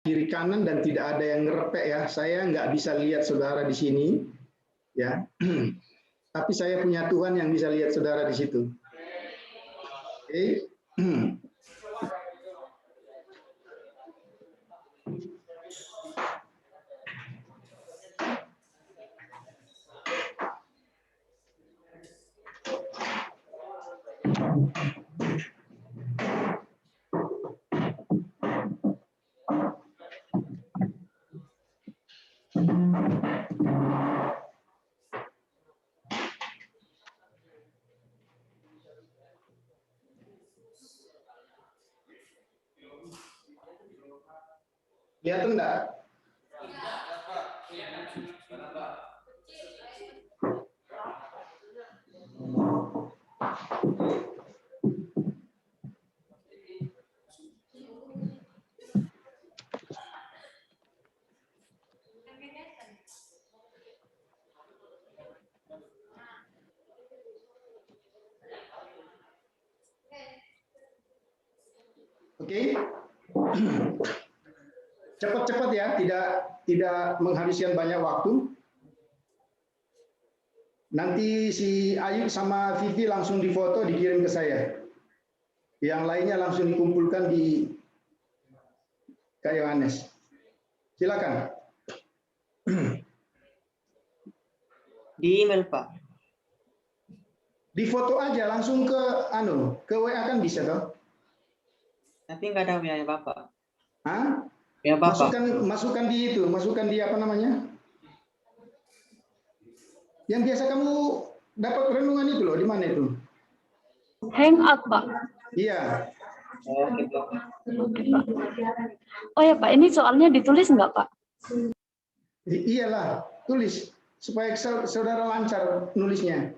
kiri kanan dan tidak ada yang ngerepek ya. Saya nggak bisa lihat saudara di sini, ya. Tapi saya punya Tuhan yang bisa lihat saudara di situ. Oke. Lihat enggak? Oke. Cepat-cepat ya, tidak menghabiskan banyak waktu. Nanti si Ayu sama Vivi langsung difoto dikirim ke saya. Yang lainnya langsung dikumpulkan di Kak Yohanes. Silakan. Di email, Pak. Di foto aja langsung ke WA kan bisa toh? Tapi nggak ada WA Bapak. Hah? Ya, Bapak. Masukkan di apa namanya? Yang biasa kamu dapat renungan itu loh, di mana itu? Hangout, Pak. Iya. Oke, Pak. Oh ya, Pak, ini soalnya ditulis nggak, Pak? Iyalah, tulis supaya saudara lancar nulisnya.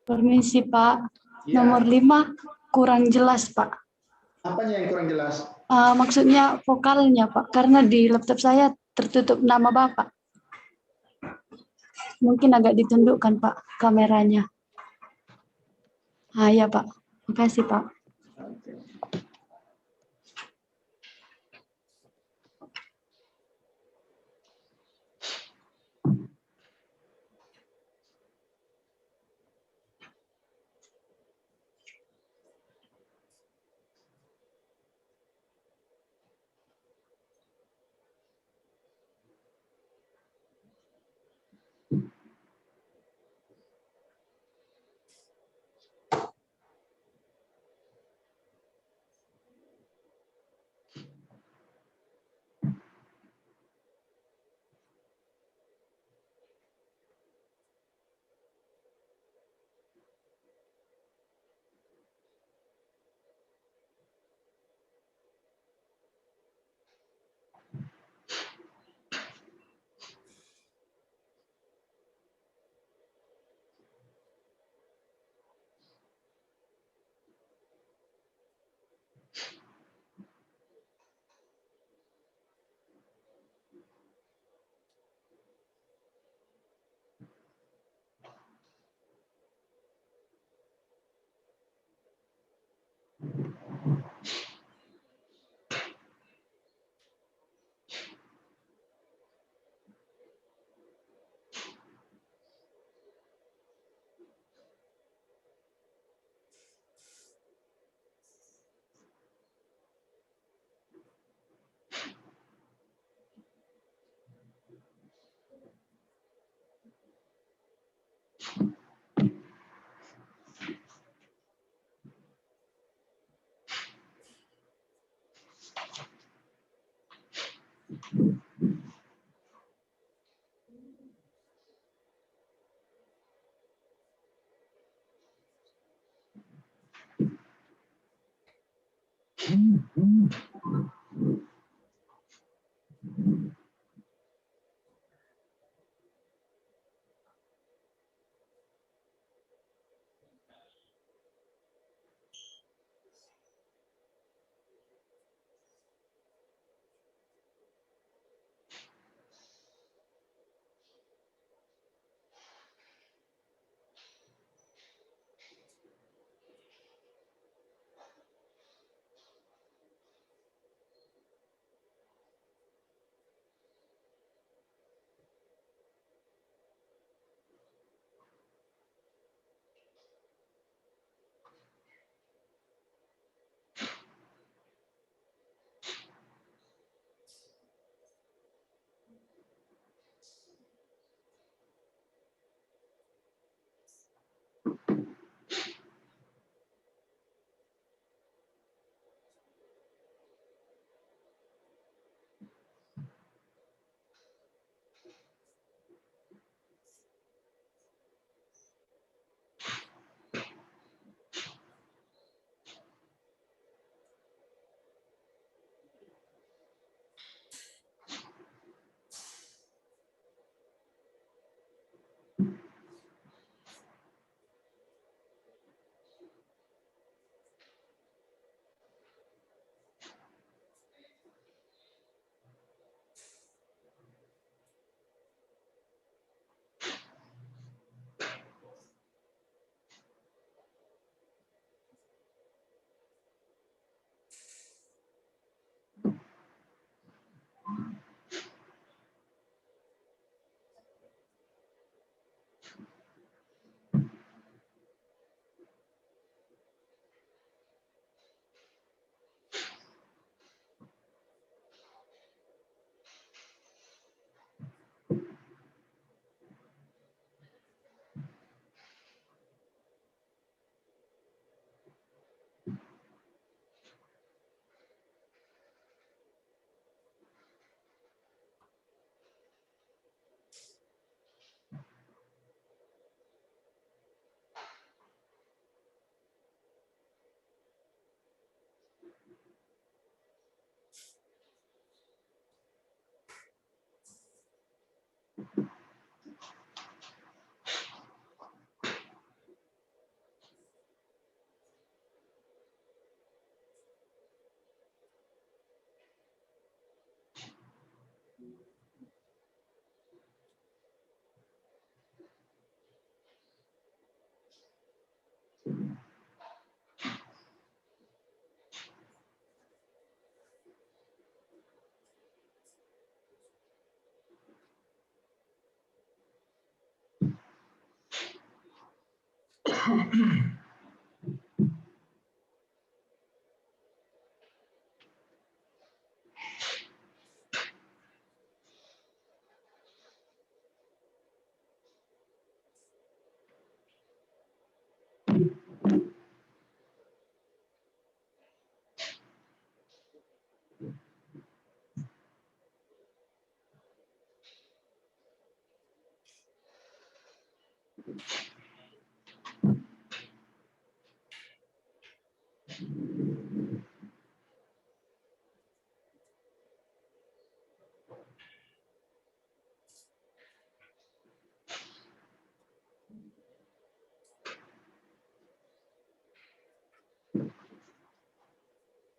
Permisi, Pak. Ya. Nomor 5 kurang jelas, Pak. Apanya yang kurang jelas? Maksudnya vokalnya, Pak. Karena di laptop saya tertutup nama Bapak. Mungkin agak ditundukkan, Pak, kameranya. Ya, Pak. Makasih, Pak. Oke.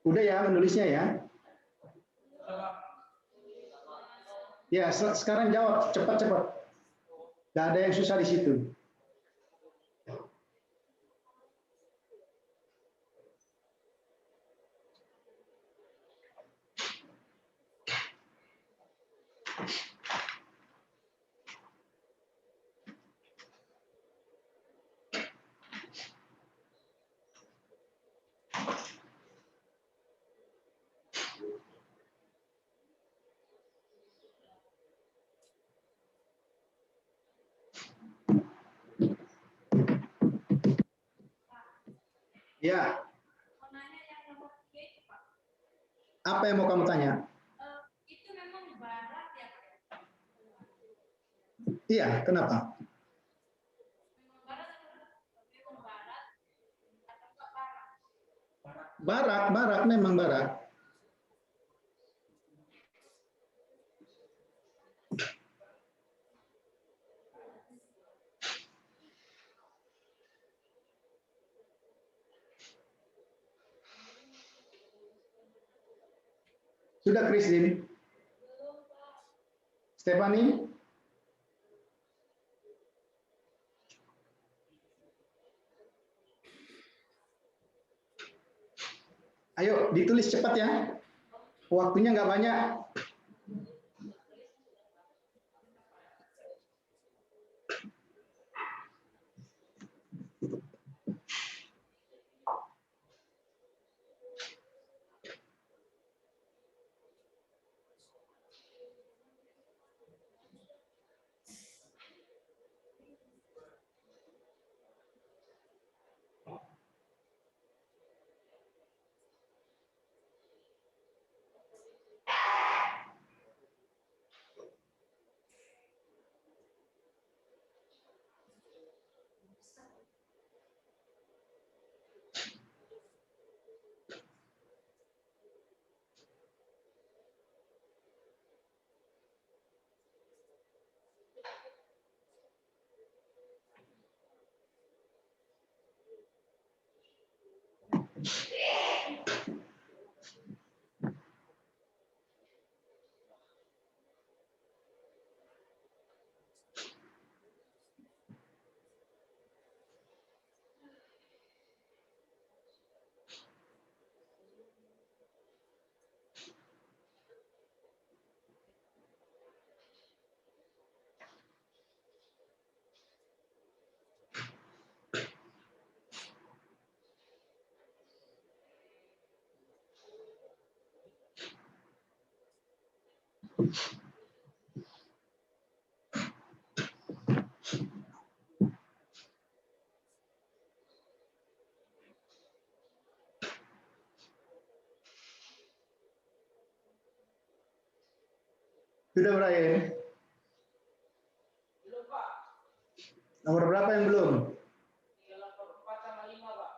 Udah ya menulisnya ya. Ya, sekarang jawab cepat-cepat. Nggak ada yang susah di situ. Ya. Apa yang mau kamu tanya? Itu memang barat ya? Iya, kenapa? Memang barat atau enggak barat? Barak, barak memang barak. Sudah, Christine? Stephanie? Ayo, ditulis cepat ya. Waktunya nggak banyak. Sudah, Brian? Belum, Pak. Nomor berapa yang belum? 4 sama 5, Pak.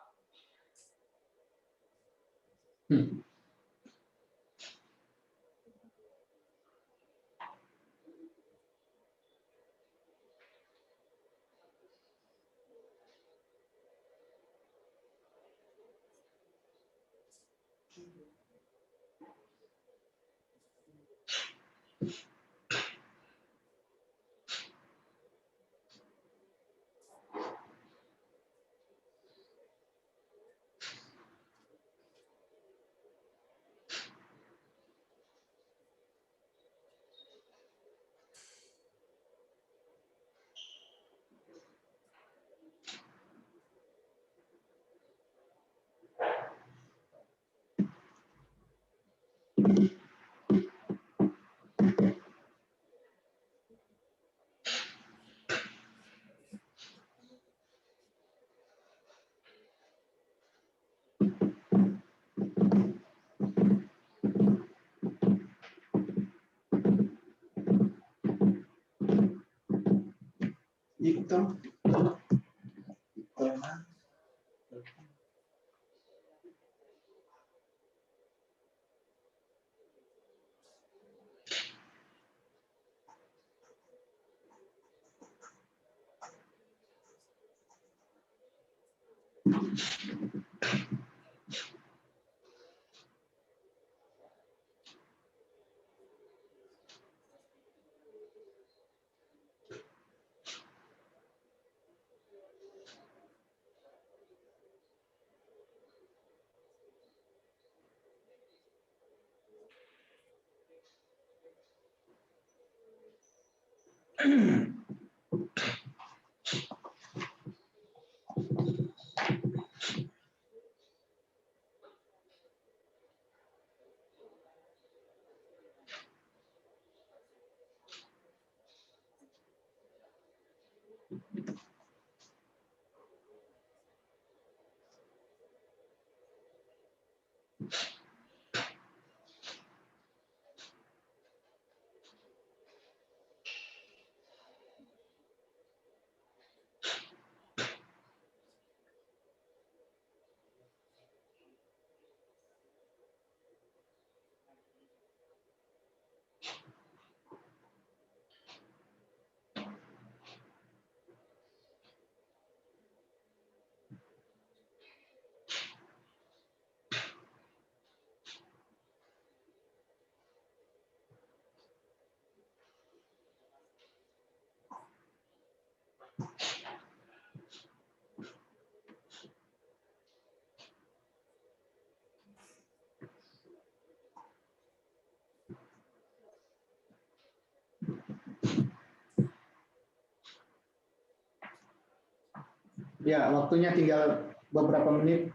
Hitam. Ya, waktunya tinggal beberapa menit.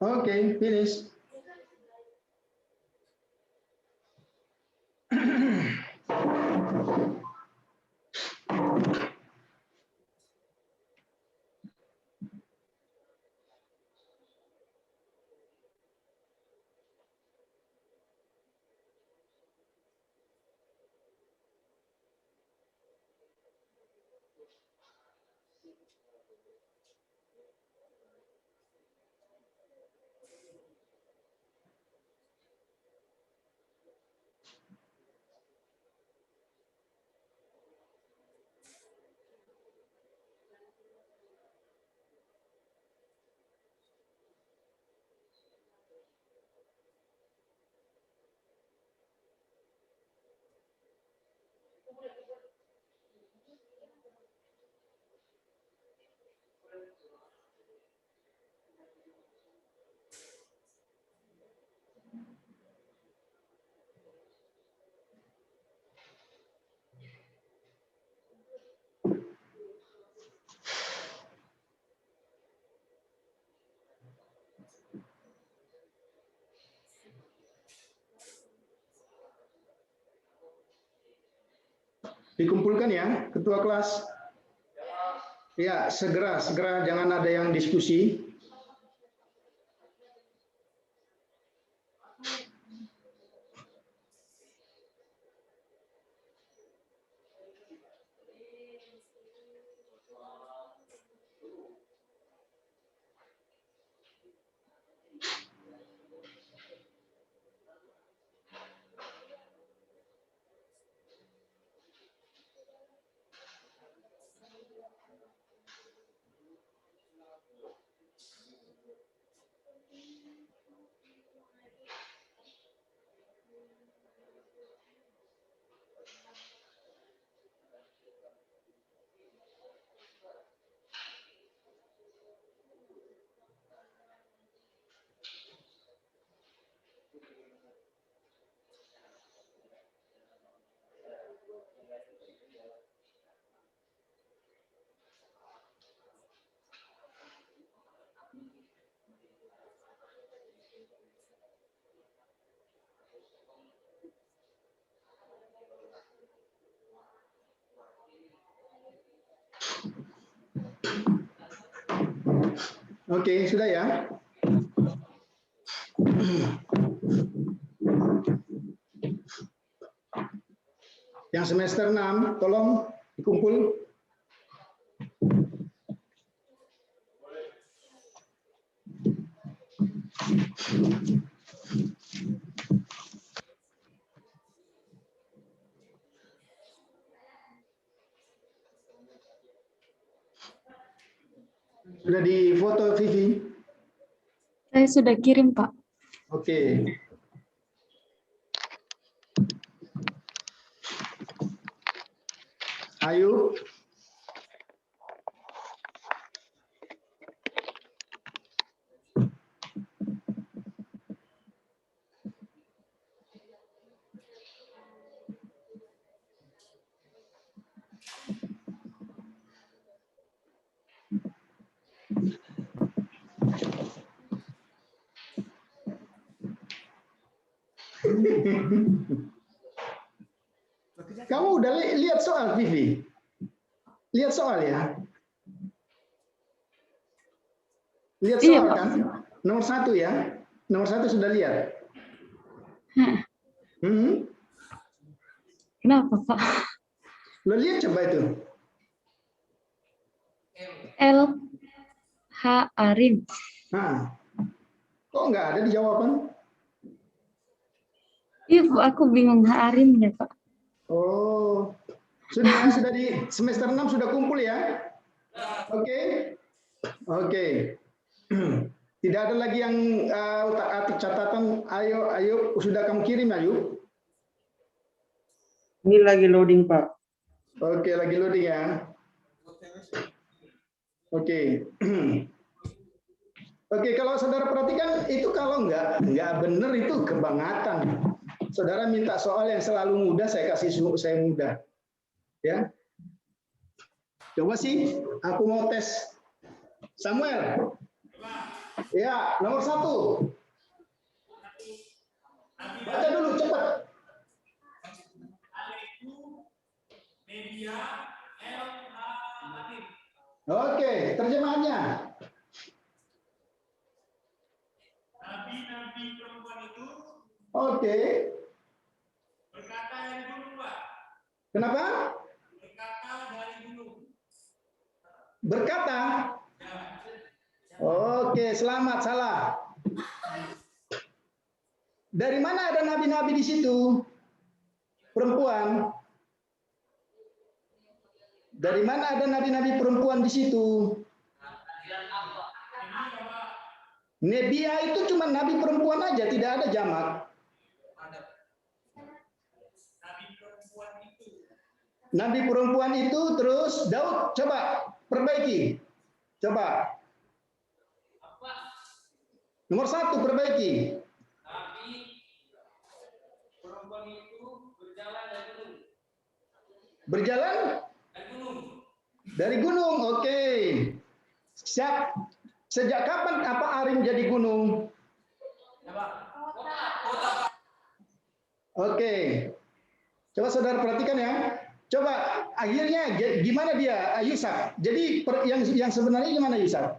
Okay, finish. Dikumpulkan ya, ketua kelas. Ya, segera, jangan ada yang diskusi. Oke, sudah ya. Yang semester 6, tolong dikumpul. Sudah di foto Vivi? Saya sudah kirim, Pak. Oke. Ayo. Kamu udah lihat soal Vivi? Lihat soal ya? Lihat soal Iya, Pak. kan? Nomor 1 ya? Nomor 1 sudah lihat? Kenapa, Pak? Lo lihat coba itu. L.H. Arim. Nah, kok nggak ada di jawaban? Iya, Pak. Aku bingung H. Arimnya, Pak. Oh, sudah di semester 6 sudah kumpul ya? Oke. Oke. Tidak ada lagi yang utak-atik catatan. Ayo, sudah kamu kirim, ayo. Ini lagi loading, Pak. Oke, lagi loading ya. Oke. Oke, kalau saudara perhatikan itu kalau nggak benar itu kebangetan. Saudara minta soal yang selalu mudah, saya kasih saya mudah. Ya. Coba sih, aku mau tes. Samuel. Ya, nomor 1. Baca dulu cepat. Oke, terjemahannya. Nabi-nabi perempuan itu Oke. berkata dari gunung, Pak. Kenapa? Berkata dari gunung. Berkata. Ya. Oke, selamat, salah. Dari mana ada nabi-nabi di situ? Perempuan. Dari mana ada nabi-nabi perempuan di situ? Nebia itu cuma nabi perempuan aja, tidak ada jamak. Nabi perempuan itu terus Daud, coba perbaiki. Coba. Nomor 1 perbaiki. Nabi perempuan itu berjalan dari gunung. Berjalan Dari gunung. dari gunung. Oke. Siap. Sejak kapan apa Arim jadi gunung? Ya, Pak. Kota. Oke. Coba saudara perhatikan ya. Coba akhirnya gimana dia Yusuf? Jadi yang sebenarnya gimana Yusuf?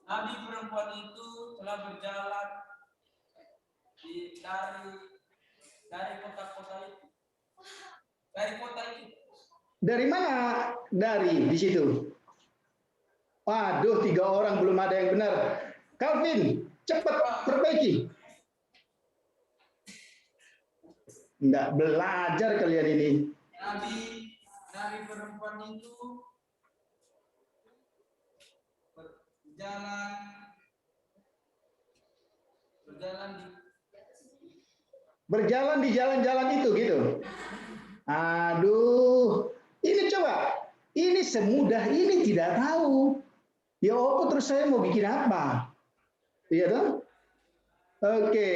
Nabi perempuan itu telah berjalan dari kota-kota itu. Dari kota itu. Dari mana? Dari di situ. Waduh, 3 orang belum ada yang benar. Calvin, cepat perbaiki. Enggak belajar kalian ini. Nabi perempuan itu berjalan di jalan-jalan itu gitu. Aduh, ini coba. Ini semudah ini tidak tahu. Ya apa terus saya mau bikin apa? Iya toh? Oke.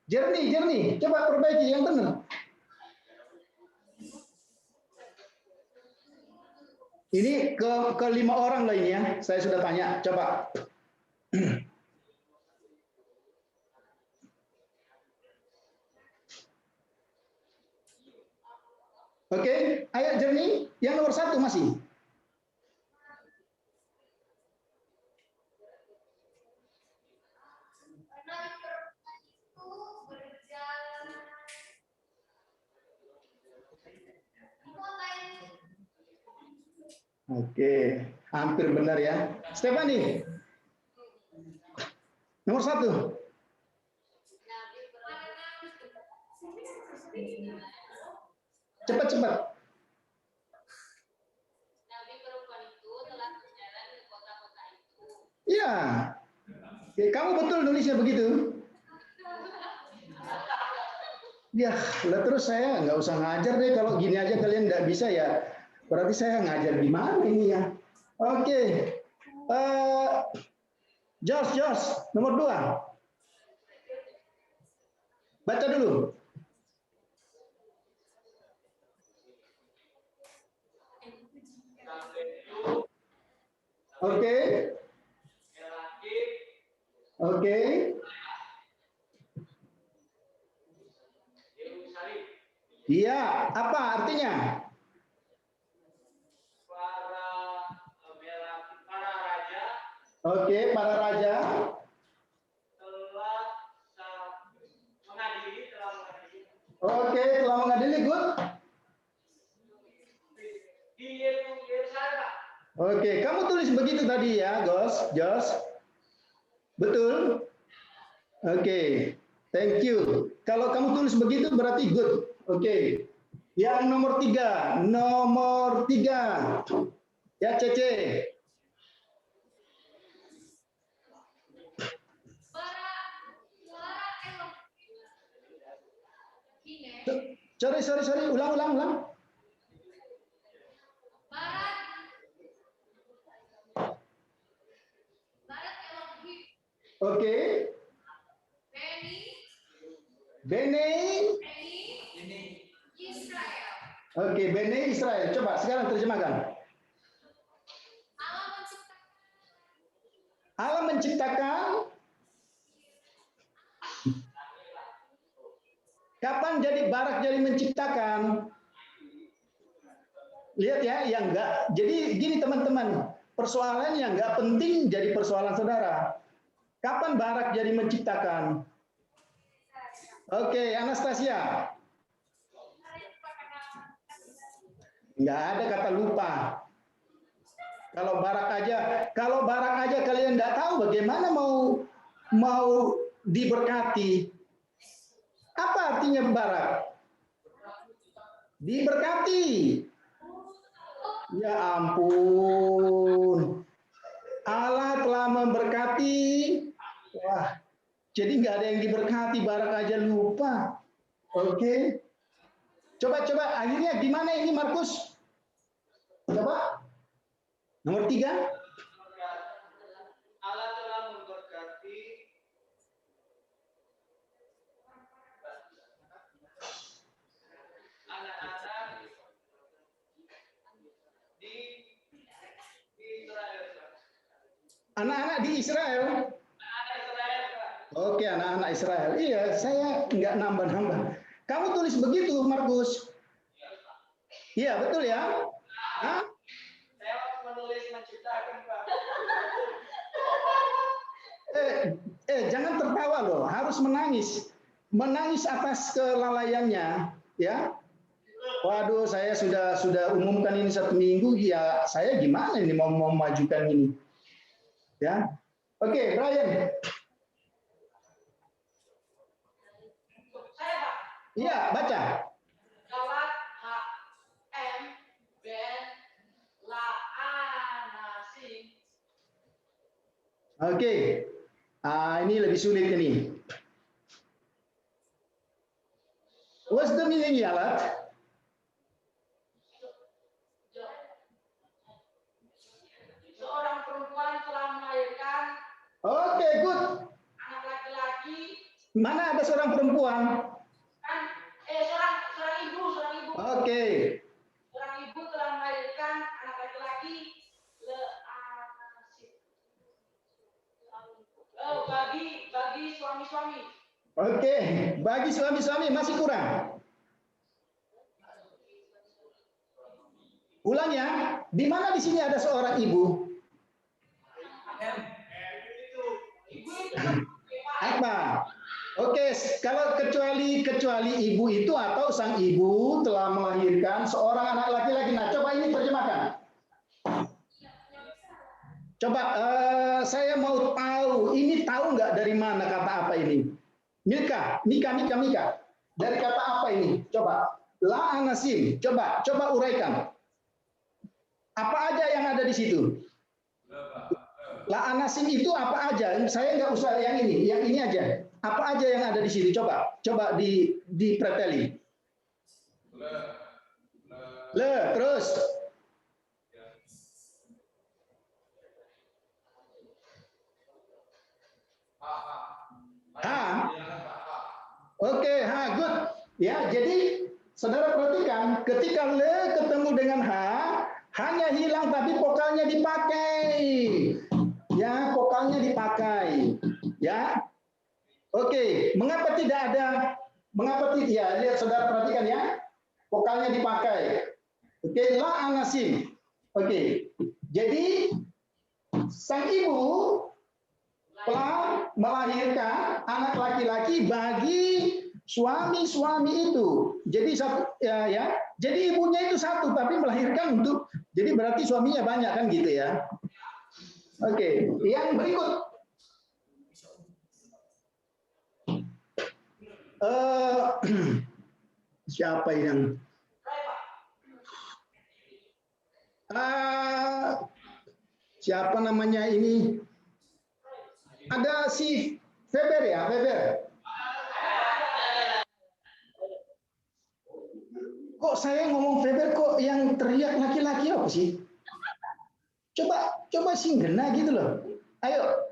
Jernih. Coba perbaiki yang benar. Ini ke 5 orang lainnya. Saya sudah tanya. Coba. Oke, ayo jernih. Yang nomor 1 masih. Oke, hampir benar ya. Stephanie, nomor 1. Cepat. Nabi perempuan itu telah berjalan ke kota-kota itu. Iya. Ya, kamu betul nulisnya begitu. Ya, lah terus saya nggak usah ngajar deh kalau gini aja kalian nggak bisa ya. Berarti saya ngajar gimana ini ya? Oke. Josh, nomor 2. Baca dulu. Oke. Iya, apa artinya? para raja. Oke, para raja. Telah mengadili. Oke, telah mengadili, good. Di Yerusalem, Pak. Oke, kamu tulis begitu tadi ya, Josh. Betul? Oke, thank you. Kalau kamu tulis begitu berarti good. Oke. Yang nomor 3. Ya, Cece. Sorry. Ulang. Barat Elohim. Oke. Beni Beni Israel. Oke, Bene Israel. Coba sekarang terjemahkan. Allah menciptakan. Kapan jadi barak jadi menciptakan? Lihat ya, yang enggak. Jadi gini teman-teman, persoalan yang enggak penting jadi persoalan saudara. Kapan barak jadi menciptakan? Oke, Anastasia. Enggak ada kata lupa. Kalau barak aja kalian enggak tahu bagaimana mau diberkati. Apa artinya barak? Diberkati. Ya ampun. Allah telah memberkati. Wah, jadi nggak ada yang diberkati, barak aja lupa. Oke. Coba akhirnya gimana ini Markus? Coba. Nomor 3. Allah telah memberkati anak-anak di Israel. Anak-anak di Israel. Anak Israel, Pak. Oke, anak-anak Israel. Iya, saya nggak nambah-nambah. Kamu tulis begitu, Markus. Iya, betul ya? Hah? Saya menulis menciptakan, Pak. Jangan tertawa loh, harus menangis. Menangis atas kelalaiannya, ya. Waduh, saya sudah umumkan ini 1 minggu, ya saya gimana ini mau memajukan ini? Ya. Oke, Brian. Saya, Pak. Iya, baca. Galat HM Ben Laanasi. Oke. Ini lebih sulit ini. What's the meaning, Yalat? Seorang perempuan telah melahirkan Oke, good. anak laki-laki. Mana ada seorang perempuan? Kan, seorang ibu. Oke. Seorang ibu telah melahirkan anak laki-laki Leanasi. Bagi suami-suami. Oke, bagi suami-suami masih kurang. Ulang ya. Di mana di sini ada seorang ibu? Apa? Oke, kalau kecuali ibu itu atau sang ibu telah melahirkan seorang anak laki-laki. Nah, coba ini terjemahkan. Coba saya mau tahu, ini tahu nggak dari mana kata apa ini? Mika. Dari kata apa ini? Coba. La'anasim. Coba uraikan. Apa aja yang ada di situ? La'anasim itu apa aja? Saya nggak usah yang ini aja. Apa aja yang ada di situ? Coba dipreteli. Terus. Oke, good. Ya, jadi saudara perhatikan, ketika le ketemu dengan hanya hilang tapi vokalnya dipakai. Ya, vokalnya dipakai. Ya. Oke, mengapa tidak ada? Mengapa tidak? Ya, lihat saudara perhatikan ya. Vokalnya dipakai. Oke, la'anasim. Oke. Jadi sang ibu telah melahirkan anak laki-laki bagi suami-suami itu. Jadi jadi ibunya itu satu tapi melahirkan untuk, jadi berarti suaminya banyak kan gitu ya. Oke, yang berikut. Siapa yang siapa namanya ini? Ada si Feber ya, Feber. Kok saya ngomong Feber kok yang teriak laki-laki apa sih? Coba singgena gitu loh. Ayo.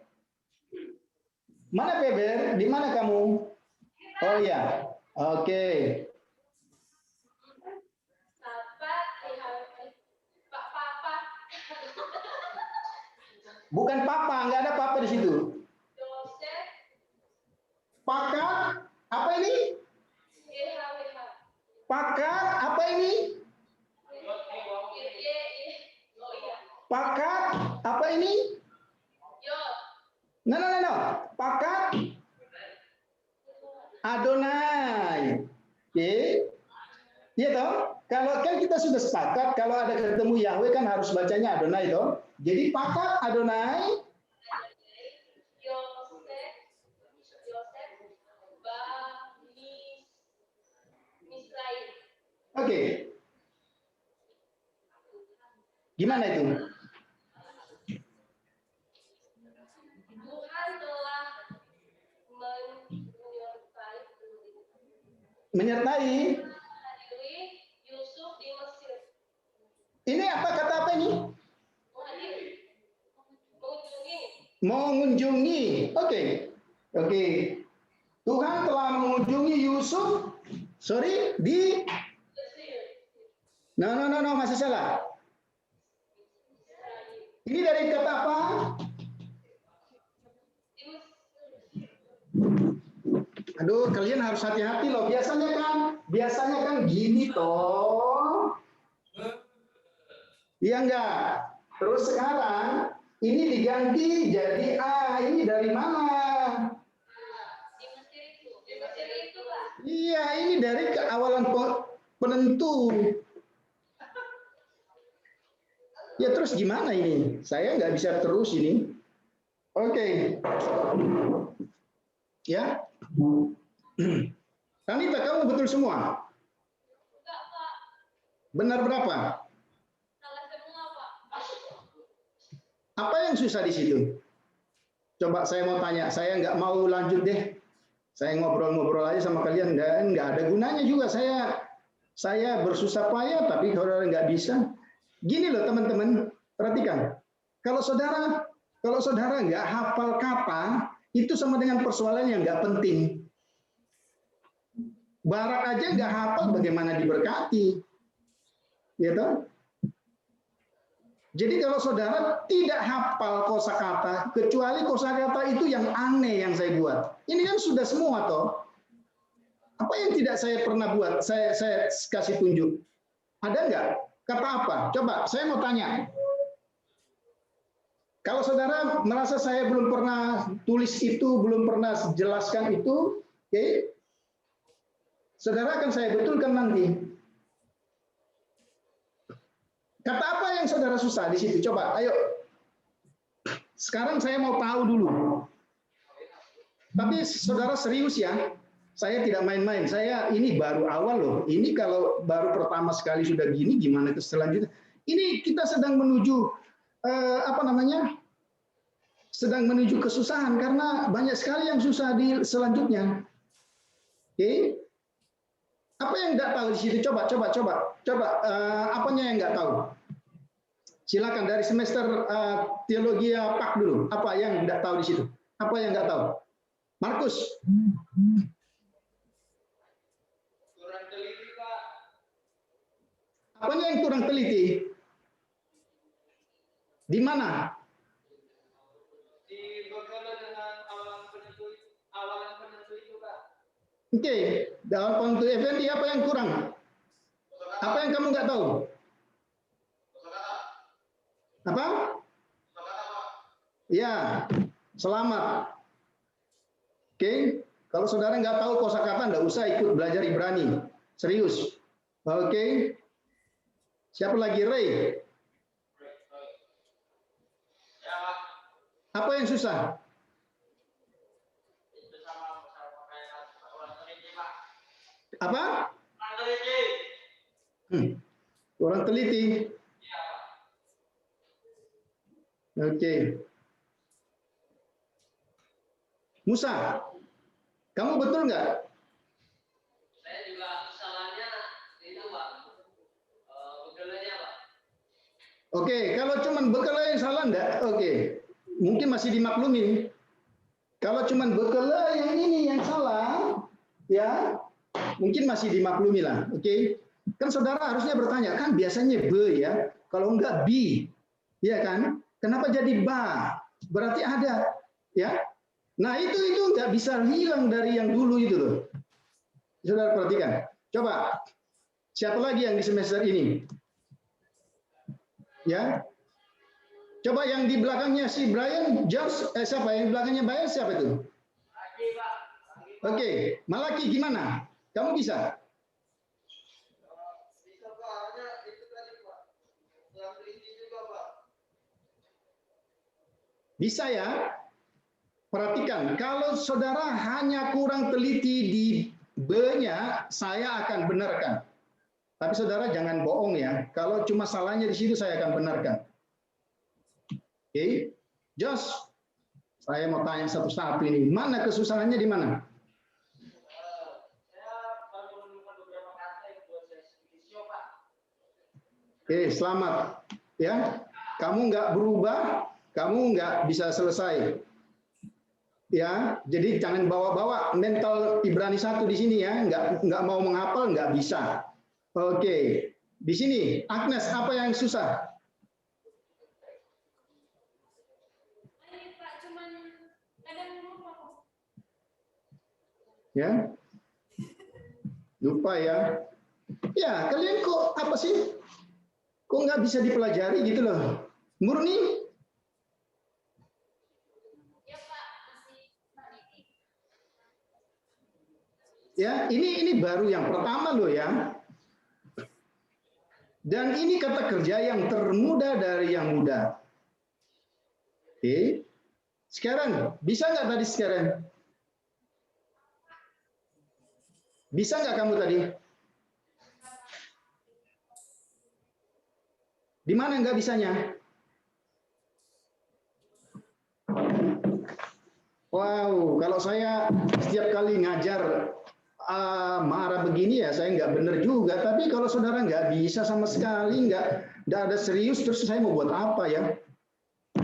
Mana Feber? Di mana kamu? Oh ya. Oke. Bukan papa, nggak ada papa di situ. Joseph, Pakat, apa ini? YHWH. Pakat, apa ini? Oh iya. Pakat, apa ini? Yod. No. Pakat, Adonai. Oke. Iya toh? Kalau kan kita sudah sepakat kalau ada ketemu Yahweh kan harus bacanya Adonai toh. Jadi pakat Adonai. Yosef, Misraim. Oke. Gimana itu? Tuhan telah Menyertai. menghadiri Yusuf di Mesir. Ini apa kata apa ini? Menghadiri, mengunjungi. Mengunjungi. Oke. Tuhan telah mengunjungi Yusuf. Sorry, di Mesir. No, masih salah. Ini dari kata apa? Di Mesir. Aduh, kalian harus hati-hati loh. Biasanya kan gini toh. Iya enggak? Terus sekarang ini diganti jadi ini dari mana? Di Mesir itu. Di Mesir itu, Pak. Iya, ini dari keawalan penentu. Ya terus gimana ini? Saya nggak bisa terus ini. Oke. Ya. Tanita, kamu betul semua? Enggak, Pak. Benar berapa? Salah semua, Pak. Apa yang susah di situ? Coba saya mau tanya, saya nggak mau lanjut deh. Saya ngobrol-ngobrol aja sama kalian, nggak ada gunanya juga. Saya bersusah payah, tapi kalau nggak bisa. Gini loh teman-teman, perhatikan. Kalau saudara nggak hafal kata, itu sama dengan persoalan yang nggak penting. Barak aja nggak hafal, bagaimana diberkati? Ya toh? Jadi kalau saudara tidak hafal kosakata, kecuali kosakata itu yang aneh yang saya buat. Ini kan sudah semua toh. Apa yang tidak saya pernah buat? Saya kasih tunjuk. Ada nggak? Kata apa? Coba, saya mau tanya. Kalau saudara merasa saya belum pernah tulis itu, belum pernah jelaskan itu, oke? Saudara akan saya betulkan nanti. Kata apa yang saudara susah di situ? Coba, ayo. Sekarang saya mau tahu dulu. Tapi saudara serius ya. Saya tidak main-main. Saya ini baru awal loh. Ini kalau baru pertama sekali sudah gini, gimana ke selanjutnya? Ini kita sedang menuju sedang menuju kesusahan karena banyak sekali yang susah di selanjutnya. Oke? Apa yang nggak tahu di situ? Coba. Apanya yang nggak tahu? Silakan dari semester teologi Pak dulu. Apa yang nggak tahu di situ? Apa yang nggak tahu? Markus. Kurang teliti, Pak. Apanya yang kurang teliti? Di mana? Dibekali dengan awalan penentu itu, Pak. Oke, dalam kontu Effendi apa yang kurang? Apa yang kamu nggak tahu? Apa? Ya, selamat. Oke, kalau saudara nggak tahu kosakata, nggak usah ikut belajar Ibrani. Serius. Oke. Siapa lagi? Ray. Apa yang susah? Apa? Kurang teliti. Oke. Musa, kamu betul nggak? Saya juga salahnya itu, Pak. Bekalnya, Pak. Oke, kalau cuman bekalnya yang salah enggak? Oke. Mungkin masih dimaklumin. Kalau cuman bekalnya yang ini yang salah, ya mungkin masih dimaklumi lah. Oke. Kan saudara harusnya bertanya, kan biasanya B ya. Kalau enggak B. Iya kan? Kenapa jadi ba? berarti ada, ya. Nah itu nggak bisa hilang dari yang dulu itu loh. Saudara perhatikan. Coba siapa lagi yang di semester ini? Ya. Coba yang di belakangnya si Brian, George, siapa yang di belakangnya Brian siapa itu? Oke, Malaki gimana? Kamu bisa? Bisa ya? Perhatikan, kalau saudara hanya kurang teliti di B-nya, saya akan benarkan. Tapi saudara jangan bohong ya. Kalau cuma salahnya di situ, saya akan benarkan. Oke, Josh, saya mau tanya satu-satu ini. Mana kesusahannya di mana? Oke, selamat. Ya, kamu nggak berubah, kamu nggak bisa selesai. Ya, jadi jangan bawa-bawa mental Ibrani 1 di sini ya. Nggak mau menghafal, nggak bisa. Oke, di sini Agnes, apa yang susah? Ya, lupa ya. Ya, kalian kok apa sih? Kok nggak bisa dipelajari gitu loh? Murni? Ya, ini baru yang pertama loh ya. Dan ini kata kerja yang termudah dari yang mudah. Oke. Sekarang, bisa nggak tadi sekarang? Bisa nggak kamu tadi? Di mana nggak bisanya? Wow, kalau saya setiap kali ngajar marah begini ya saya nggak benar juga. Tapi kalau saudara nggak bisa sama sekali, nggak ada serius, terus saya mau buat apa ya?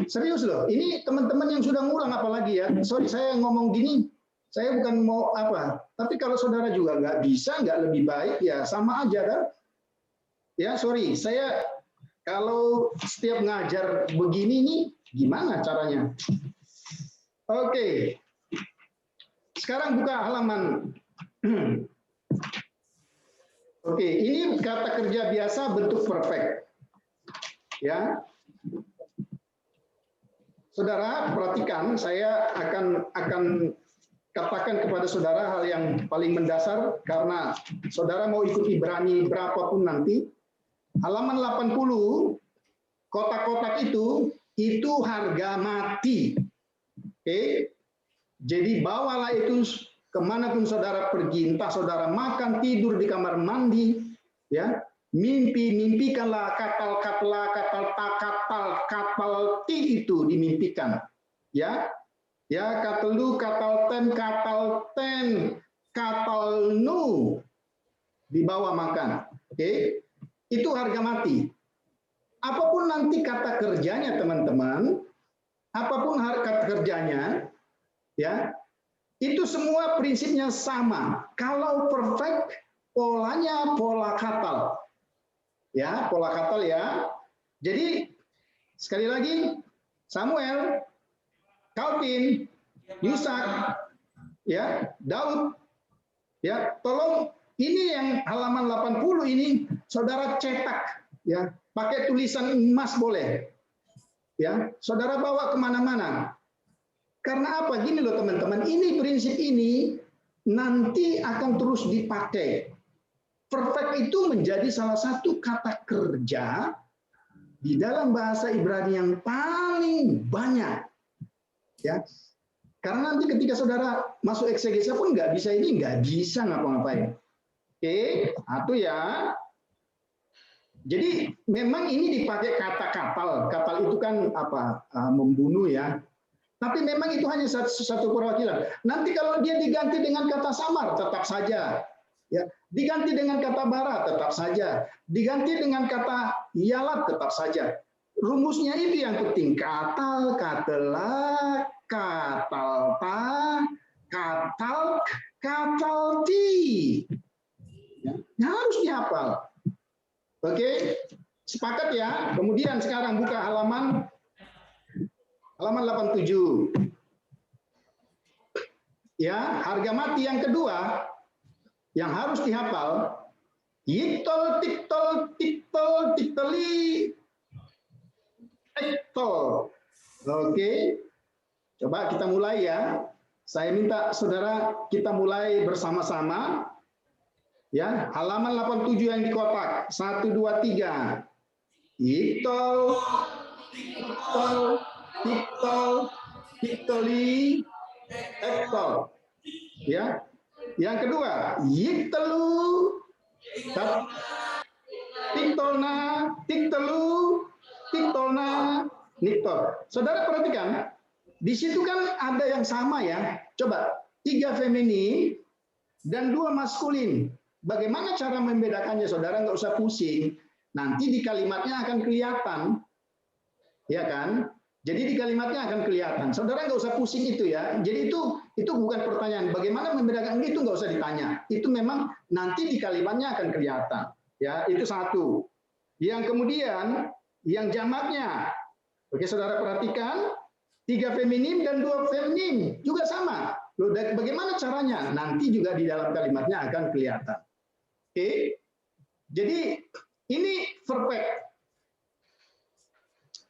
Serius loh, ini teman-teman yang sudah ngulang apalagi ya. Sorry saya ngomong gini, saya bukan mau apa. Tapi kalau saudara juga nggak bisa, nggak lebih baik ya sama aja kan? Ya sorry, saya kalau setiap ngajar begini nih, gimana caranya? Oke, sekarang buka halaman. Oke, ini kata kerja biasa bentuk perfect. Ya. Saudara, perhatikan, saya akan katakan kepada saudara hal yang paling mendasar karena saudara mau ikut Ibrani berapapun nanti. Halaman 80, kotak-kotak itu harga mati. Oke. Jadi bawalah itu kemanapun saudara pergi, entah saudara makan, tidur di kamar mandi, ya, mimpikanlah kapal ti itu dimimpikan, ya, katelu, katal nu dibawa makan, oke, itu harga mati. Apapun nanti kata kerjanya teman-teman, apapun kata kerjanya, ya. Itu semua prinsipnya sama. Kalau perfect, polanya pola katal. Ya, pola katal ya. Jadi, sekali lagi, Samuel, Calvin, Yusak, ya, Daud, ya, tolong ini yang halaman 80 ini, saudara cetak, ya, pakai tulisan emas boleh. Ya, saudara bawa kemana-mana. Karena apa? Gini loh teman-teman, ini prinsip ini nanti akan terus dipakai. Perfect itu menjadi salah satu kata kerja di dalam bahasa Ibrani yang paling banyak. Ya, karena nanti ketika saudara masuk eksegesa pun nggak bisa ngapa-ngapain. Oke, satu ya. Jadi memang ini dipakai kata katal. Katal itu kan apa? Membunuh ya. Tapi memang itu hanya satu perwakilan. Nanti kalau dia diganti dengan kata samar, tetap saja. Ya, diganti dengan kata bara, tetap saja. Diganti dengan kata ialat, tetap saja. Rumusnya itu yang penting. Katal, katela, katalta, katalti. Ya, harus dihafal. Oke, sepakat ya. Kemudian sekarang buka halaman Halaman 87. Ya, harga mati yang kedua yang harus dihafal, yiktol, tiktol, tiktol, tikteli, ektol. Oke, coba kita mulai ya. Saya minta saudara kita mulai bersama-sama. Ya, halaman 87 yang di kotak. 1, 2, 3. Yiktol, tiktol, tiktol, tiktoli, ektol. Ya. Yang kedua, yiktelu, tiktolna, tiktelu, tiktolna, niktol. Saudara perhatikan, di situ kan ada yang sama ya. Coba, 3 feminin dan 2 maskulin. Bagaimana cara membedakannya, saudara? Nggak usah pusing. Nanti di kalimatnya akan kelihatan. Ya kan? Jadi di kalimatnya akan kelihatan. Saudara nggak usah pusing itu ya. Jadi itu bukan pertanyaan. Bagaimana membedakan itu nggak usah ditanya. Itu memang nanti di kalimatnya akan kelihatan. Ya, itu satu. Yang kemudian yang jamaknya. Oke, saudara perhatikan. 3 feminin dan 2 feminin juga sama. Loh, bagaimana caranya? Nanti juga di dalam kalimatnya akan kelihatan. Oke. Jadi ini perfect.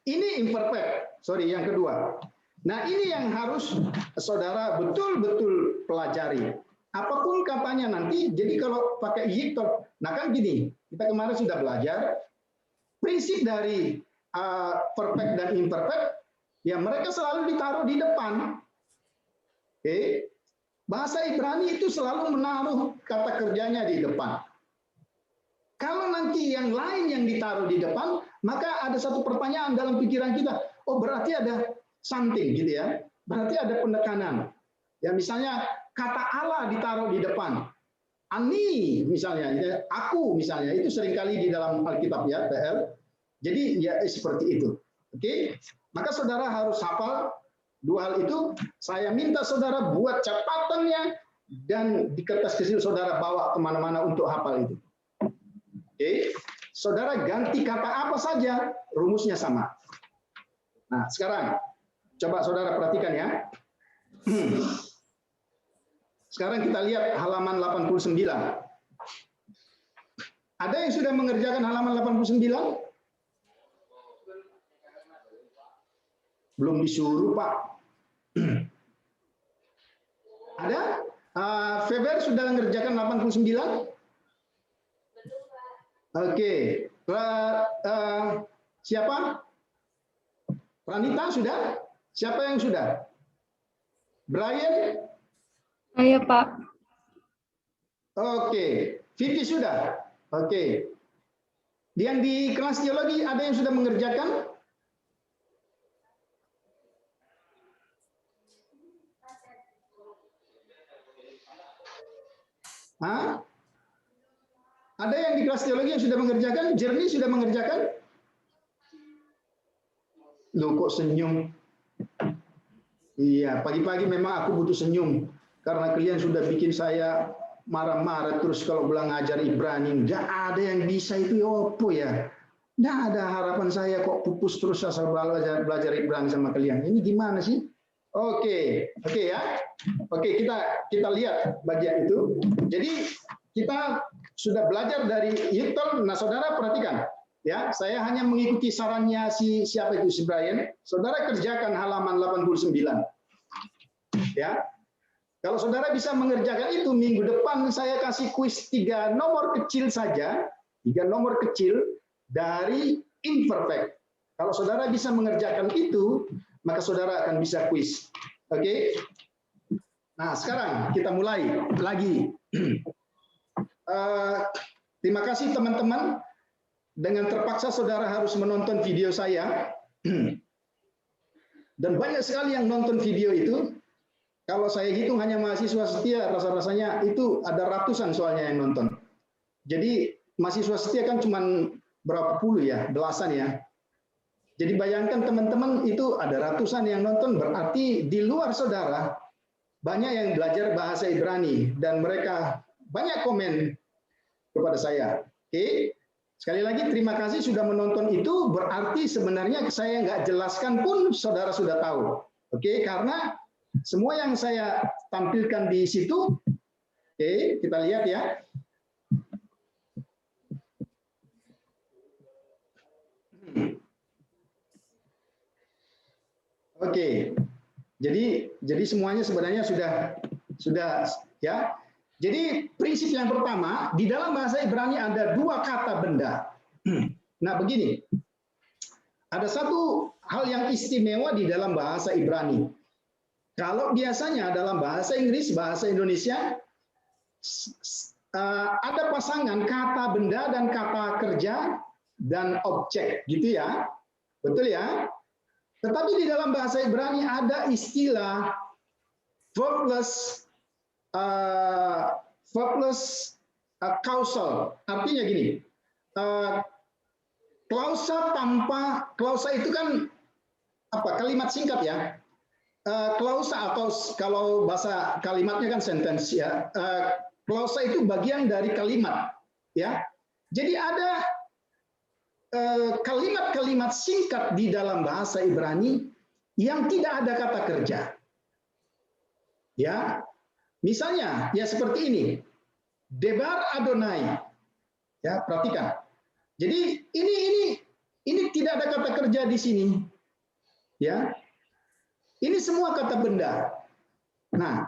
Ini imperfect. Sorry, yang kedua. Nah, ini yang harus saudara betul-betul pelajari. Apapun katanya nanti, jadi kalau pakai yiktol, nah kan gini, kita kemarin sudah belajar, prinsip dari perfect dan imperfect, ya mereka selalu ditaruh di depan. Oke. Bahasa Ibrani itu selalu menaruh kata kerjanya di depan. Kalau nanti yang lain yang ditaruh di depan, maka ada satu pertanyaan dalam pikiran kita. Oh, berarti ada something gitu ya. Berarti ada penekanan. Ya misalnya kata Allah ditaruh di depan. Ani misalnya, aku misalnya, itu seringkali di dalam Alkitab ya, PL. Jadi ya seperti itu. Oke? Maka saudara harus hafal 2 hal itu. Saya minta saudara buat catatannya dan di kertas kecil saudara bawa kemana-mana untuk hafal itu. Oke, saudara ganti kata apa saja, rumusnya sama. Nah, sekarang coba saudara perhatikan ya. Sekarang kita lihat halaman 89. Ada yang sudah mengerjakan halaman 89? Belum disuruh, Pak. Ada? Feber sudah mengerjakan 89? Oke, siapa? Pranita sudah? Siapa yang sudah? Brian? Saya, Pak. Oke, Vicky sudah? Oke. Yang di kelas teologi ada yang sudah mengerjakan? Hah? Ada yang di kelas teologi yang sudah mengerjakan? Jernih sudah mengerjakan? Loh, kok senyum? Iya, pagi-pagi memang aku butuh senyum. Karena kalian sudah bikin saya marah-marah terus kalau bilang ngajar Ibrani. Nggak ada yang bisa itu, opo ya? Nggak ada harapan saya kok pupus terus asal belajar Ibrani sama kalian. Ini gimana sih? Oke ya. Oke, kita lihat bagian itu. Jadi kita sudah belajar dari yiktol. Nah, saudara perhatikan, ya. Saya hanya mengikuti sarannya siapa itu, si Brian. Saudara kerjakan halaman 89. Ya. Kalau saudara bisa mengerjakan itu, minggu depan saya kasih kuis 3 nomor kecil saja, 3 nomor kecil dari imperfect. Kalau saudara bisa mengerjakan itu, maka saudara akan bisa kuis. Oke? Nah, sekarang kita mulai lagi. Terima kasih teman-teman. Dengan terpaksa saudara harus menonton video saya. Dan banyak sekali yang nonton video itu. Kalau saya hitung hanya mahasiswa setia, rasa-rasanya itu ada ratusan soalnya yang nonton. Jadi mahasiswa setia kan cuma berapa puluh ya, belasan ya. Jadi bayangkan teman-teman itu ada ratusan yang nonton, berarti di luar saudara banyak yang belajar bahasa Ibrani dan mereka banyak komen kepada saya. Oke. Sekali lagi terima kasih sudah menonton itu, berarti sebenarnya saya nggak jelaskan pun saudara sudah tahu. Oke, karena semua yang saya tampilkan di situ, oke, kita lihat ya. Oke, jadi semuanya sebenarnya sudah ya. Jadi prinsip yang pertama, di dalam bahasa Ibrani ada dua kata benda. Nah begini, ada satu hal yang istimewa di dalam bahasa Ibrani. Kalau biasanya dalam bahasa Inggris, bahasa Indonesia, ada pasangan kata benda dan kata kerja dan objek, gitu ya. Betul ya? Tetapi di dalam bahasa Ibrani ada istilah verbless causal. Artinya gini, klausa itu kan apa? Kalimat singkat ya. Klausa atau kalau bahasa kalimatnya kan sentence ya. Klausa itu bagian dari kalimat ya. Jadi ada kalimat-kalimat singkat di dalam bahasa Ibrani yang tidak ada kata kerja. Ya. Misalnya ya seperti ini. Debar Adonai. Ya, perhatikan. Jadi ini tidak ada kata kerja di sini. Ya. Ini semua kata benda. Nah,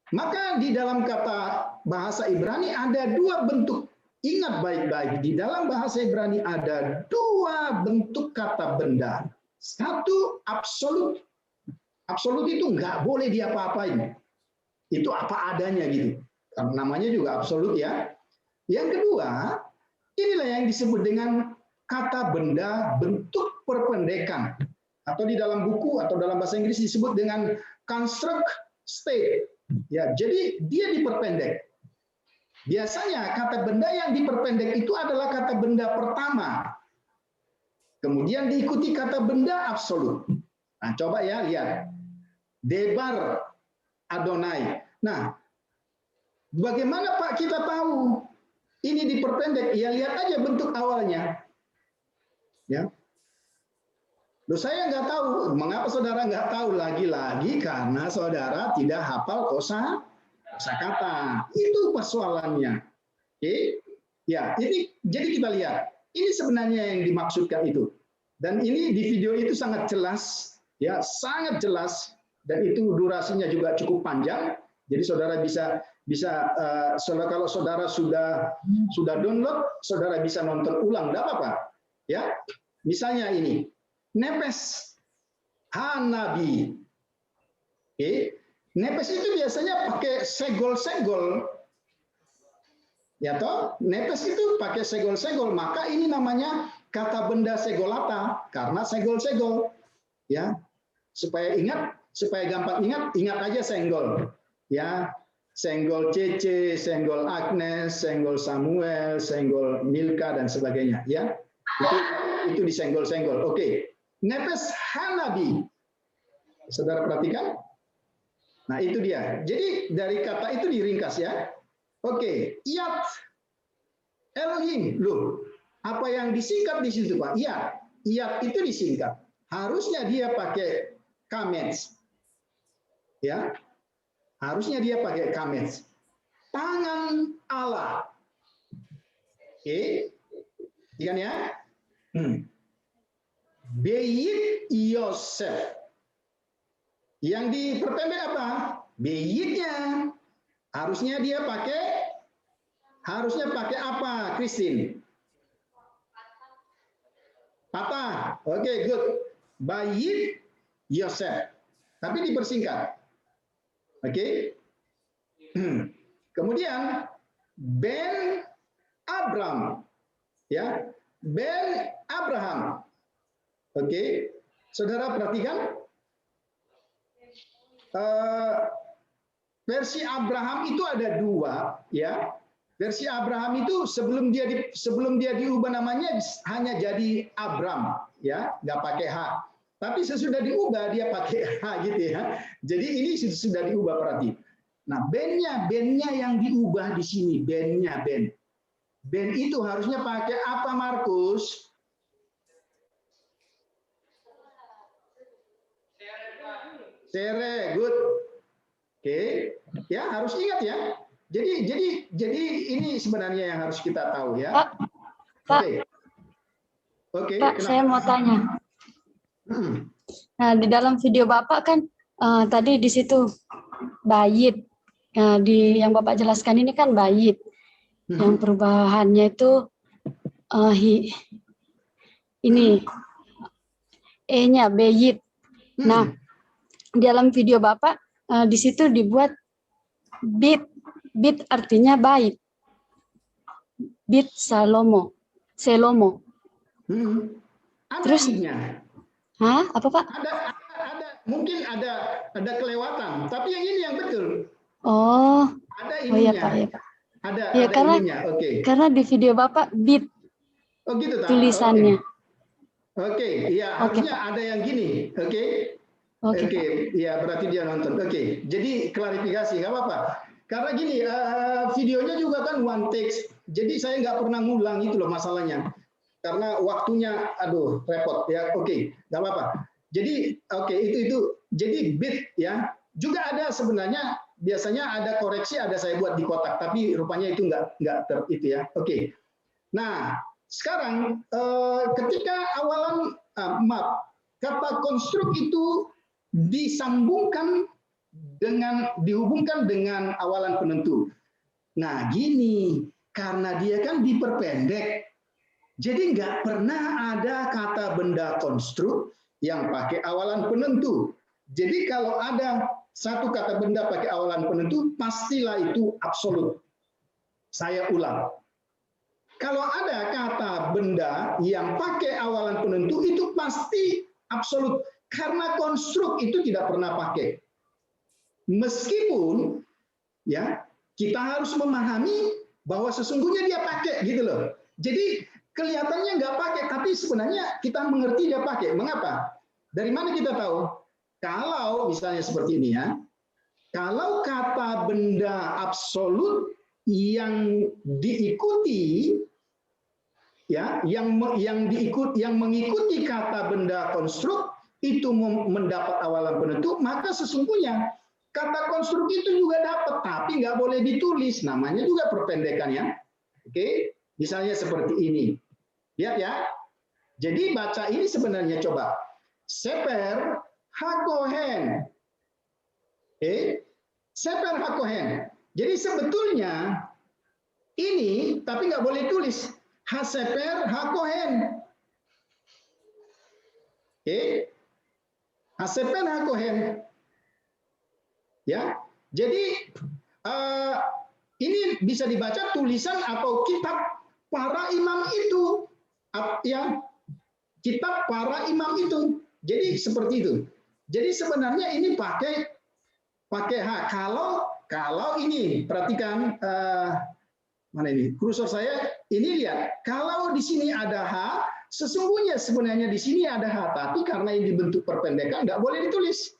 maka di dalam kata bahasa Ibrani ada dua bentuk. Ingat baik-baik, di dalam bahasa Ibrani ada dua bentuk kata benda. Satu, absolut. Absolut itu nggak boleh diapa-apain. Itu apa adanya gitu. Namanya juga absolut ya. Yang kedua, inilah yang disebut dengan kata benda bentuk perpendekan. Atau di dalam buku atau dalam bahasa Inggris disebut dengan construct state. Ya, jadi dia diperpendek. Biasanya kata benda yang diperpendek itu adalah kata benda pertama. Kemudian diikuti kata benda absolut. Nah, coba ya lihat. Debar Adonai. Nah, bagaimana Pak kita tahu ini diperpendek? Ya lihat aja bentuk awalnya. Ya. Loh, saya nggak tahu. Mengapa saudara nggak tahu? Lagi-lagi karena saudara tidak hafal kosakata. Itu persoalannya. Oke? Ya, ini jadi kita lihat. Ini sebenarnya yang dimaksudkan itu. Dan ini di video itu sangat jelas, ya, sangat jelas, dan itu durasinya juga cukup panjang. Jadi saudara bisa kalau saudara sudah download, saudara bisa nonton ulang, enggak apa-apa. Ya. Misalnya ini. Nepes Hanabi. Oke. Nepes itu biasanya pakai segol-segol. Ya toh, nepes itu pakai segol-segol, maka ini namanya kata benda segolata karena segol-segol. Ya. Supaya gampang ingat aja senggol. Ya. Senggol Cece, senggol Agnes, senggol Samuel, senggol Milka dan sebagainya, ya. Itu disenggol-senggol. Oke. Nepes Hanabi. Saudara perhatikan? Nah, itu dia. Jadi dari kata itu diringkas ya. Oke, Yat Elohim. Loh, apa yang disingkat di situ, Pak? Yat. Yat itu disingkat. Harusnya dia pakai kamets. Ya. Harusnya dia pakai kamets. Tangan Allah. Oke. Ikan ya? Beyit Yosef. Yang diperpendek apa? Beyitnya. Harusnya pakai apa, Christine? Patah. Oke, good. Beyit Yosef. Tapi dipersingkat. Oke. Kemudian Ben Abram. Ya. Ben Abraham. Oke, saudara perhatikan versi Abraham itu ada dua, ya. Versi Abraham itu sebelum dia diubah namanya hanya jadi Abram, ya, nggak pakai H. Tapi sesudah diubah dia pakai H gitu ya. Jadi ini sudah diubah berarti. Nah, bennya yang diubah di sini, Ben. Ben itu harusnya pakai apa, Markus? Sere, good. Oke, ya harus ingat ya. Jadi ini sebenarnya yang harus kita tahu ya. Pak, Pak, Oke, Pak, kenapa? saya mau tanya. Nah, di dalam video Bapak kan tadi di situ bait. Nah, yang Bapak jelaskan ini kan bait. Yang perubahannya itu ini E-nya bait. Nah, di dalam video Bapak di situ dibuat bit. Bit artinya baik. Bit Selomo. Ada Terus, I-nya. hah? Apa Pak? Ada mungkin ada kelewatan, tapi yang ini yang betul. Oh, Ada oh ya ininya. Pak, ya Pak. Ada Ya, ininya. Oke. Karena di video Bapak bit Oh gitu tak? tulisannya. Oke, iya harusnya ada yang gini. Oke. Oke, ya berarti dia nonton. Oke, jadi klarifikasi nggak apa-apa. Karena gini, videonya juga kan one take, jadi saya nggak pernah ngulang itu loh masalahnya. Karena waktunya, aduh repot ya. Oke, nggak apa-apa. Jadi oke itu. Jadi bit ya juga ada sebenarnya. Biasanya ada koreksi, ada saya buat di kotak, tapi rupanya itu nggak itu ya. Oke. Nah sekarang ketika awalan kata konstruk itu dihubungkan dengan awalan penentu. Nah gini, karena dia kan diperpendek, jadi nggak pernah ada kata benda konstruk yang pakai awalan penentu. Jadi kalau ada satu kata benda pakai awalan penentu, pastilah itu absolut. Saya ulang. Kalau ada kata benda yang pakai awalan penentu, itu pasti absolut. Karena konstruk itu tidak pernah pakai. Meskipun ya kita harus memahami bahwa sesungguhnya dia pakai gitu loh. Jadi kelihatannya nggak pakai, tapi sebenarnya kita mengerti dia pakai. Mengapa? Dari mana kita tahu? Kalau misalnya seperti ini ya, kalau kata benda absolut yang diikuti ya, yang mengikuti kata benda konstruk itu mendapat awalan penentu, maka sesungguhnya kata konstruk itu juga dapat, tapi nggak boleh ditulis. Namanya juga perpendekan ya. Oke, misalnya seperti ini. Lihat ya. Jadi baca ini sebenarnya coba. Seper hakohen. Oke. Seper hakohen. Jadi sebetulnya ini, tapi nggak boleh tulis. Haseper hakohen. Oke. Haseper hakohen. Ya, jadi ini bisa dibaca tulisan atau kitab para imam itu, ya, kitab para imam itu. Jadi seperti itu. Jadi sebenarnya ini pakai H. Kalau ini perhatikan mana ini kursor saya ini lihat. Kalau di sini ada H, sesungguhnya sebenarnya di sini ada H, tapi karena ini bentuk perpendekan nggak boleh ditulis.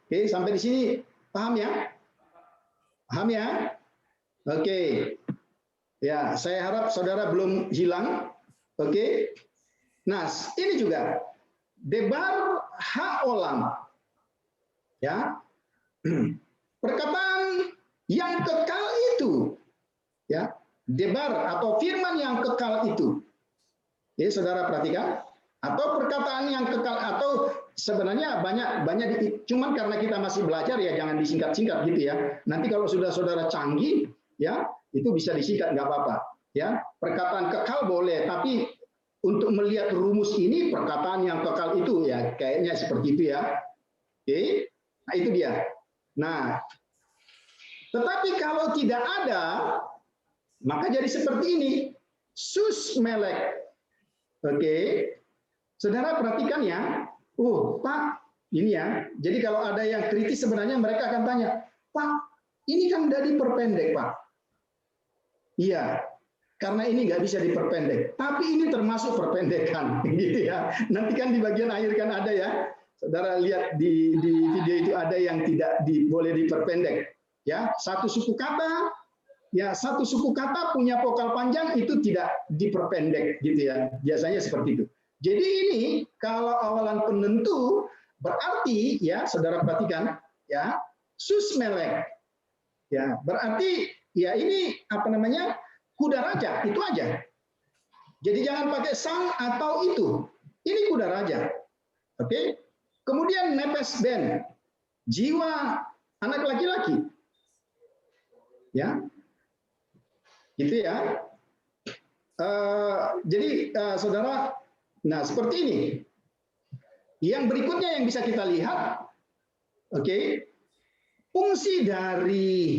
Oke, sampai di sini paham ya? Paham ya? Oke. Ya, saya harap saudara belum hilang. Oke. Nah, ini juga debar haolam. Ya. Perkataan yang kekal itu, ya, debar atau firman yang kekal itu. Ya, saudara perhatikan. Atau perkataan yang kekal, atau sebenarnya banyak cuman karena kita masih belajar ya jangan disingkat-singkat gitu ya. Nanti kalau sudah saudara canggih ya itu bisa disingkat nggak apa-apa ya. Perkataan kekal boleh, tapi untuk melihat rumus ini perkataan yang kekal itu ya kayaknya seperti itu ya. Oke, nah itu dia. Nah, tetapi kalau tidak ada maka jadi seperti ini. Sus melek. Oke. Saudara perhatikan ya, Pak, ini ya. Jadi kalau ada yang kritis sebenarnya mereka akan tanya, Pak, ini kan udah diperpendek, Pak. Iya, karena ini nggak bisa diperpendek. Tapi ini termasuk perpendekan, gitu ya. Nanti kan di bagian akhir kan ada ya. Saudara lihat di video itu ada yang tidak boleh diperpendek. Ya, satu suku kata ya satu suku kata punya vokal panjang itu tidak diperpendek gitu ya. Biasanya seperti itu. Jadi ini kalau awalan penentu berarti ya saudara perhatikan ya susmelek. Ya, berarti ya ini apa namanya? Kuda raja, itu aja. Jadi jangan pakai sang atau itu. Ini kuda raja. Oke. Kemudian nepes ben, jiwa anak laki-laki. Ya. Gitu ya. Jadi saudara, nah seperti ini. Yang berikutnya yang bisa kita lihat, oke. Fungsi dari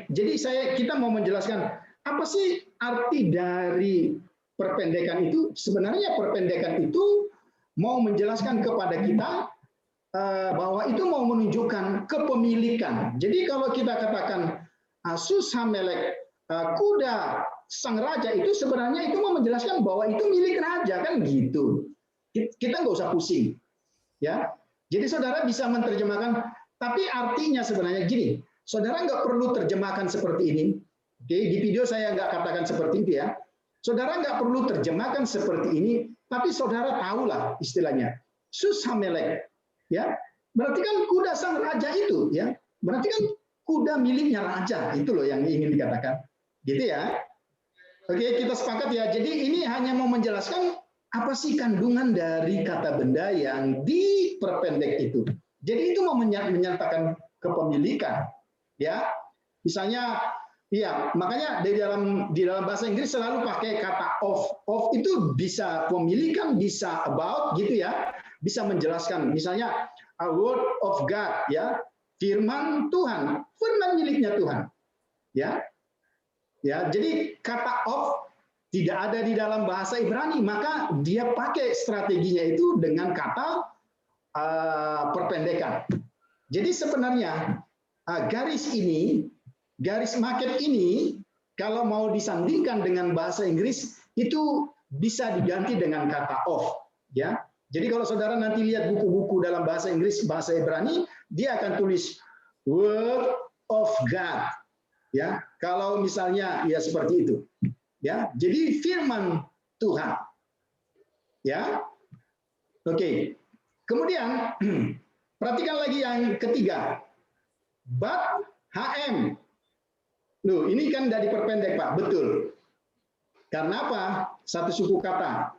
jadi kita mau menjelaskan apa sih arti dari perpendekan itu. Sebenarnya perpendekan itu mau menjelaskan kepada kita bahwa itu mau menunjukkan kepemilikan. Jadi kalau kita katakan Asus Hamelek, kuda sang raja, itu sebenarnya itu mau menjelaskan bahwa itu milik raja, kan gitu. Kita nggak usah pusing, ya. Jadi saudara bisa menerjemahkan, tapi artinya sebenarnya gini, saudara nggak perlu terjemahkan seperti ini. Oke, di video saya nggak katakan seperti itu ya. Saudara nggak perlu terjemahkan seperti ini, tapi saudara tahulah istilahnya. Sus Hamelek, ya, berarti kan kuda sang raja itu, ya, berarti kan kuda miliknya raja, itu loh yang ingin dikatakan, gitu ya. Oke, kita sepakat ya. Jadi ini hanya mau menjelaskan apa sih kandungan dari kata benda yang diperpendek itu. Jadi itu mau menyatakan kepemilikan, ya. Misalnya, iya, makanya di dalam bahasa Inggris selalu pakai kata of. Of itu bisa pemilikan, bisa about, gitu ya. Bisa menjelaskan. Misalnya a word of God, ya, firman Tuhan, firman miliknya Tuhan, ya. Ya, jadi kata of tidak ada di dalam bahasa Ibrani, maka dia pakai strateginya itu dengan kata perpendekan. Jadi sebenarnya garis market ini kalau mau disandingkan dengan bahasa Inggris itu bisa diganti dengan kata of, ya. Jadi kalau saudara nanti lihat buku-buku dalam bahasa Inggris, bahasa Ibrani, dia akan tulis word of God, ya. Kalau misalnya ya seperti itu. Ya, jadi firman Tuhan. Ya. Oke. Kemudian perhatikan lagi yang ketiga. But HM. Loh, ini kan tidak diperpendek, Pak. Betul. Karena apa? Satu suku kata,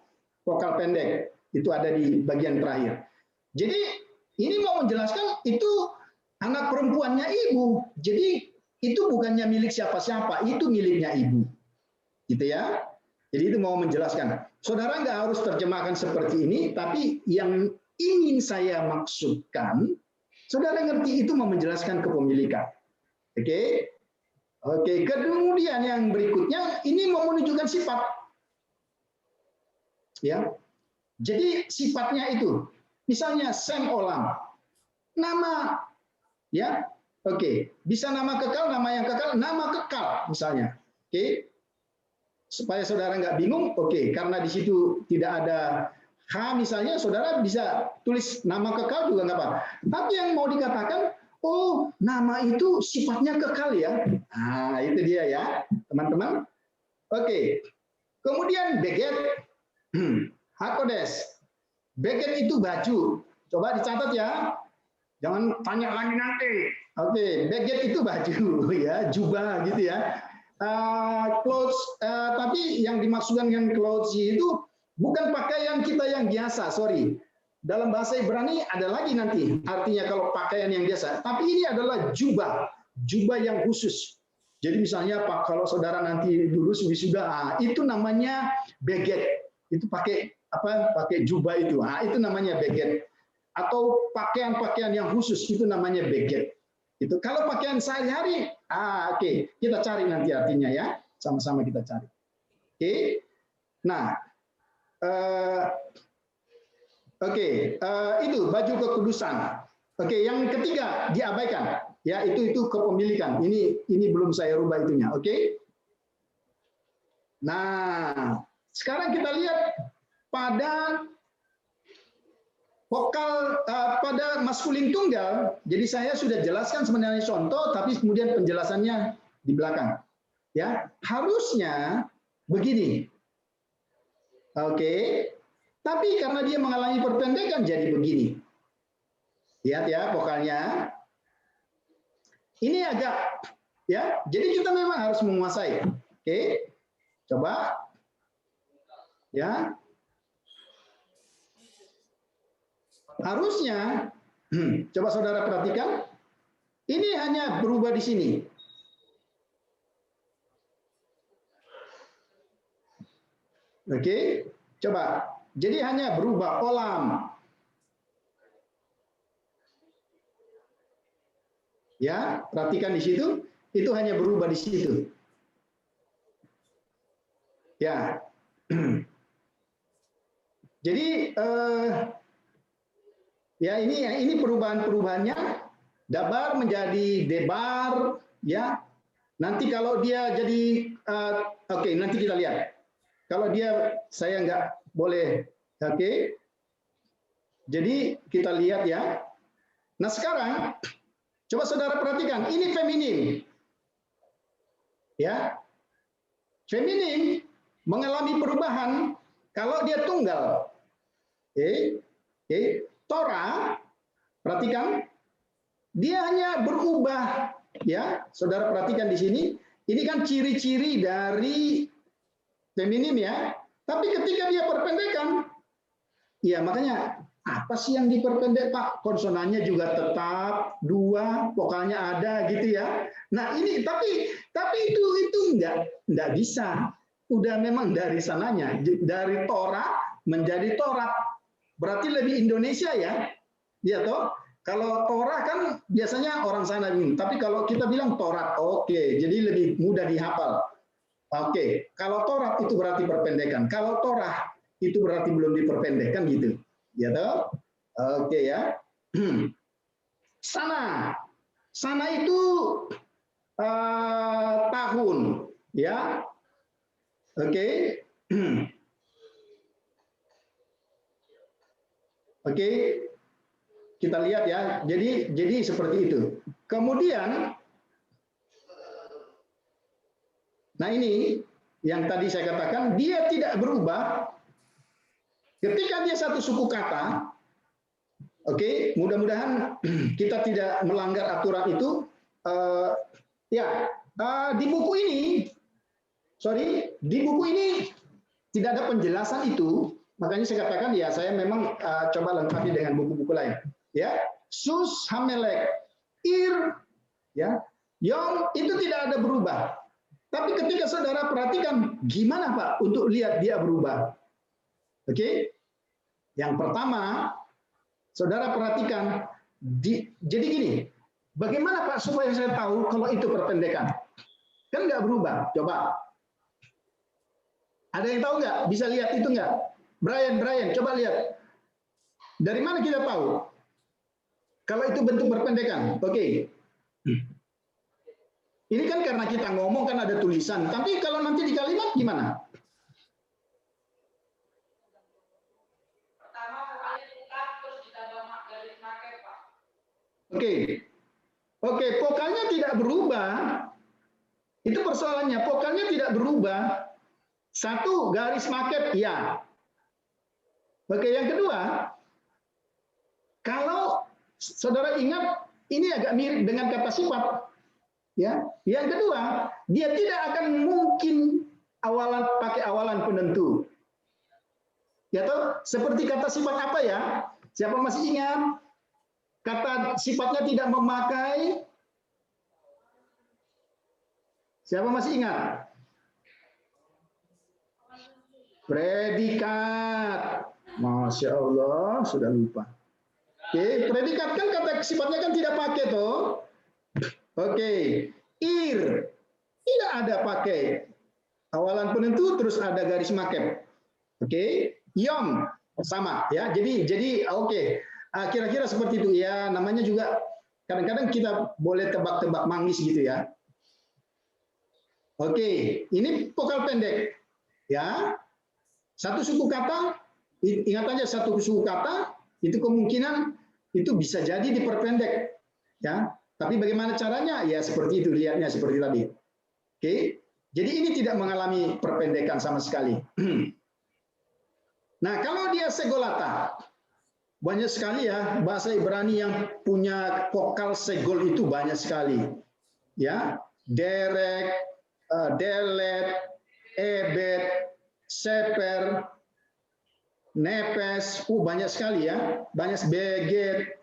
vokal pendek, itu ada di bagian terakhir. Jadi ini mau menjelaskan itu anak perempuannya ibu. Jadi itu bukannya milik siapa-siapa, itu miliknya ibu. Gitu ya. Jadi itu mau menjelaskan. Saudara nggak harus terjemahkan seperti ini, tapi yang ingin saya maksudkan, saudara ngerti itu mau menjelaskan kepemilikan. Oke. Oke, kemudian yang berikutnya ini mau menunjukkan sifat. Ya. Jadi sifatnya itu, misalnya Sam Olam. Nama, ya. Oke, bisa nama kekal, nama yang kekal, nama kekal misalnya. Oke. Supaya saudara nggak bingung, oke, karena di situ tidak ada H misalnya, saudara bisa tulis nama kekal juga nggak apa. Tapi yang mau dikatakan, oh nama itu sifatnya kekal ya. Nah itu dia ya, teman-teman. Oke, kemudian beget, hakodes. Beget itu baju. Coba dicatat ya, jangan tanya lagi nanti. Oke, beget itu baju ya, jubah gitu ya. Clothes, tapi yang dimaksudkan dengan clothes itu bukan pakaian kita yang biasa, sorry. Dalam bahasa Ibrani ada lagi nanti artinya kalau pakaian yang biasa. Tapi ini adalah jubah, jubah yang khusus. Jadi misalnya Pak, kalau saudara nanti lulus wisuda, itu namanya beget. Itu pakai apa? Pakai jubah itu. Itu namanya beget. Atau pakaian-pakaian yang khusus itu namanya beget. Itu kalau pakaian sehari-hari, oke, kita cari nanti artinya ya, sama-sama kita cari. Oke, nah, itu baju kekudusan. Oke, yang ketiga diabaikan, ya itu kepemilikan. Ini belum saya rubah itunya, oke? Nah, sekarang kita lihat pada vokal pada maskulin tunggal. Jadi saya sudah jelaskan sebenarnya contoh, tapi kemudian penjelasannya di belakang. Ya, harusnya begini. Oke. Tapi karena dia mengalami perpendekan jadi begini. Lihat ya vokalnya. Ini agak ya, jadi kita memang harus menguasai. Oke. Coba ya. Harusnya coba saudara perhatikan, ini hanya berubah di sini. Oke, coba. Jadi hanya berubah olam. Ya, perhatikan di situ, itu hanya berubah di situ. Ya. Jadi ya ini perubahan-perubahannya, dabar menjadi debar, ya. Nanti kalau dia jadi oke, nanti kita lihat. Kalau dia saya nggak boleh, oke. Jadi kita lihat ya. Nah sekarang coba saudara perhatikan, ini feminim. Ya. Feminim mengalami perubahan kalau dia tunggal. Oke. Tora, perhatikan, dia hanya berubah, ya. Saudara perhatikan di sini, ini kan ciri-ciri dari feminim ya. Tapi ketika dia perpendekan, ya makanya apa sih yang diperpendek Pak? Konsonannya juga tetap dua, vokalnya ada gitu ya. Nah ini tapi itu enggak bisa. Udah memang dari sananya, dari tora menjadi torat. Berarti lebih Indonesia ya. Ya toh? Kalau tora kan biasanya orang sana, tapi kalau kita bilang torat, oke, jadi lebih mudah dihafal. Oke, kalau torat itu berarti perpendekan. Kalau torah itu berarti belum diperpendekkan gitu. Ya toh? Oke ya. Sana. Sana itu tahun, ya. Oke. Oke. Kita lihat ya. Jadi seperti itu. Kemudian nah ini yang tadi saya katakan, dia tidak berubah ketika dia satu suku kata. Oke, mudah-mudahan kita tidak melanggar aturan itu. Di buku ini tidak ada penjelasan itu. Makanya saya katakan ya, saya memang coba lengkapi dengan buku-buku lain. Ya, sus, hamelek, ir, ya, yom itu tidak ada berubah. Tapi ketika saudara perhatikan, gimana Pak untuk lihat dia berubah? Oke, yang pertama, saudara perhatikan, jadi gini, bagaimana Pak supaya saya tahu kalau itu perpendekan? Kan nggak berubah, coba. Ada yang tahu nggak? Bisa lihat itu nggak? Brian, coba lihat. Dari mana kita tahu? Kalau itu bentuk perpendekan, oke. Ini kan karena kita ngomong kan ada tulisan, tapi kalau nanti di kalimat gimana? Pertama vokalnya tetap terus ditambah garis make, Pak. Oke, vokalnya tidak berubah. Itu persoalannya, vokalnya tidak berubah. Satu, garis make, ya. Oke, yang kedua, kalau saudara ingat, ini agak mirip dengan kata sifat. Ya, yang kedua, dia tidak akan mungkin pakai awalan penentu. Ya toh, seperti kata sifat apa ya? Siapa masih ingat? Kata sifatnya tidak memakai. Siapa masih ingat? Predikat. Masya Allah, sudah lupa. Oke, predikat kan kata sifatnya kan tidak pakai toh. Oke, ir tidak ada pakai awalan penentu, terus ada garis make. Oke, yom sama ya. Jadi oke. Kira-kira seperti itu ya. Namanya juga kadang-kadang kita boleh tebak-tebak manggis gitu ya. Oke, ini vokal pendek ya. Satu suku kata, ingat aja satu suku kata itu kemungkinan itu bisa jadi diperpendek ya. Tapi bagaimana caranya? Ya seperti itu, lihatnya seperti tadi. Oke, jadi ini tidak mengalami perpendekan sama sekali. Nah, kalau dia segolata, banyak sekali ya bahasa Ibrani yang punya vokal segol itu banyak sekali. Ya, derek, delet, ebet, seper, nepes, banyak sekali ya, banyak beget,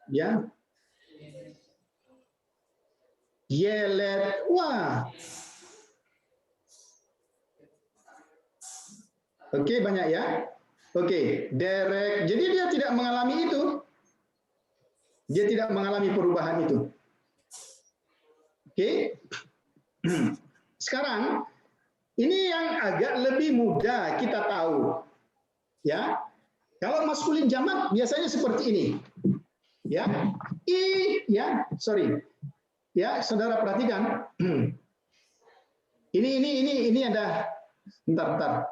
ya, yelet, wah, oke banyak ya, oke, derek, jadi dia tidak mengalami itu, dia tidak mengalami perubahan itu, oke. Sekarang ini yang agak lebih mudah kita tahu, ya. Kalau maskulin jamak biasanya seperti ini, ya. Ya, saudara perhatikan. Ini ada. Bentar.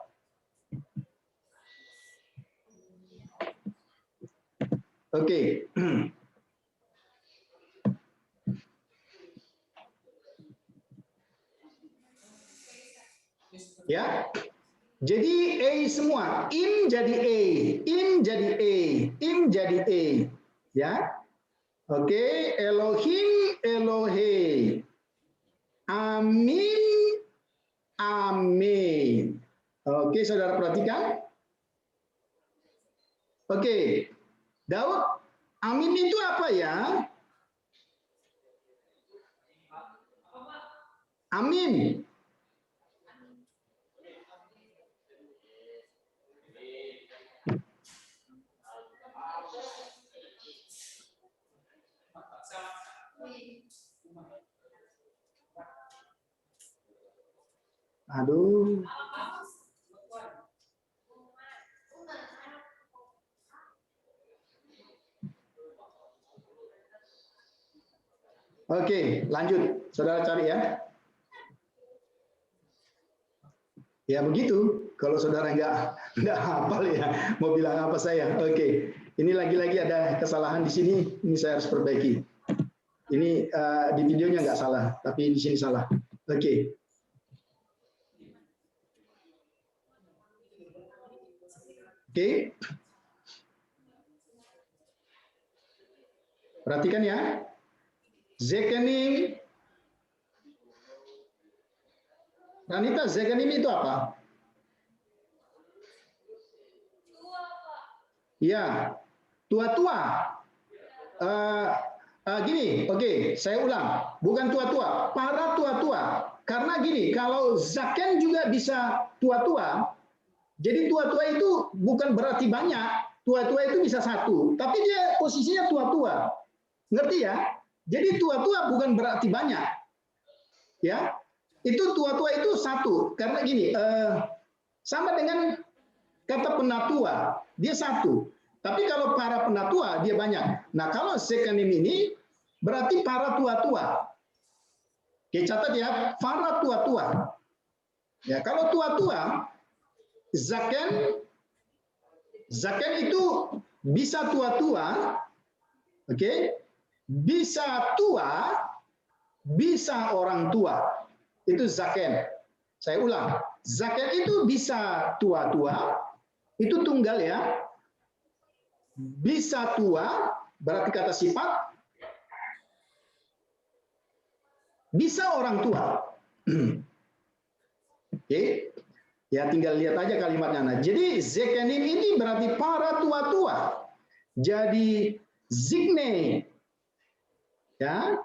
Oke. Ya. Jadi A semua, im jadi A, im jadi A, im jadi A, ya. Oke, Elohim, Elohe, Amin, Amin. Oke, saudara perhatikan. Oke, Daud, Amin itu apa ya? Amin. Aduh. Oke, lanjut. Saudara cari ya. Ya begitu. Kalau saudara nggak hafal ya, mau bilang apa saya? Oke. Ini lagi-lagi ada kesalahan di sini. Ini saya harus perbaiki. Ini di videonya nggak salah, tapi di sini salah. Oke. Oke. Perhatikan ya. Zekenim. Ranita, zekenim itu apa? Ya, tua-tua. Gini, oke, saya ulang. Bukan tua-tua, para tua-tua. Karena gini, kalau zaken juga bisa tua-tua, jadi tua-tua itu bukan berarti banyak. Tua-tua itu bisa satu, tapi dia posisinya tua-tua. Ngerti ya? Jadi tua-tua bukan berarti banyak. Ya, itu tua-tua itu satu. Karena gini, sama dengan kata penatua, dia satu. Tapi kalau para penatua, dia banyak. Nah, kalau zekanim ini, berarti para tua-tua. Oke, catat ya, para tua-tua. Ya, kalau tua-tua, zaken itu bisa tua-tua, oke, bisa tua, bisa orang tua. Itu zaken. Saya ulang, zaken itu bisa tua-tua, itu tunggal ya. Bisa tua, berarti kata sifat, bisa orang tua. Oke. Ya tinggal lihat aja kalimatnya. Nah, jadi zekenim ini berarti para tua-tua. Jadi zikne. Ya.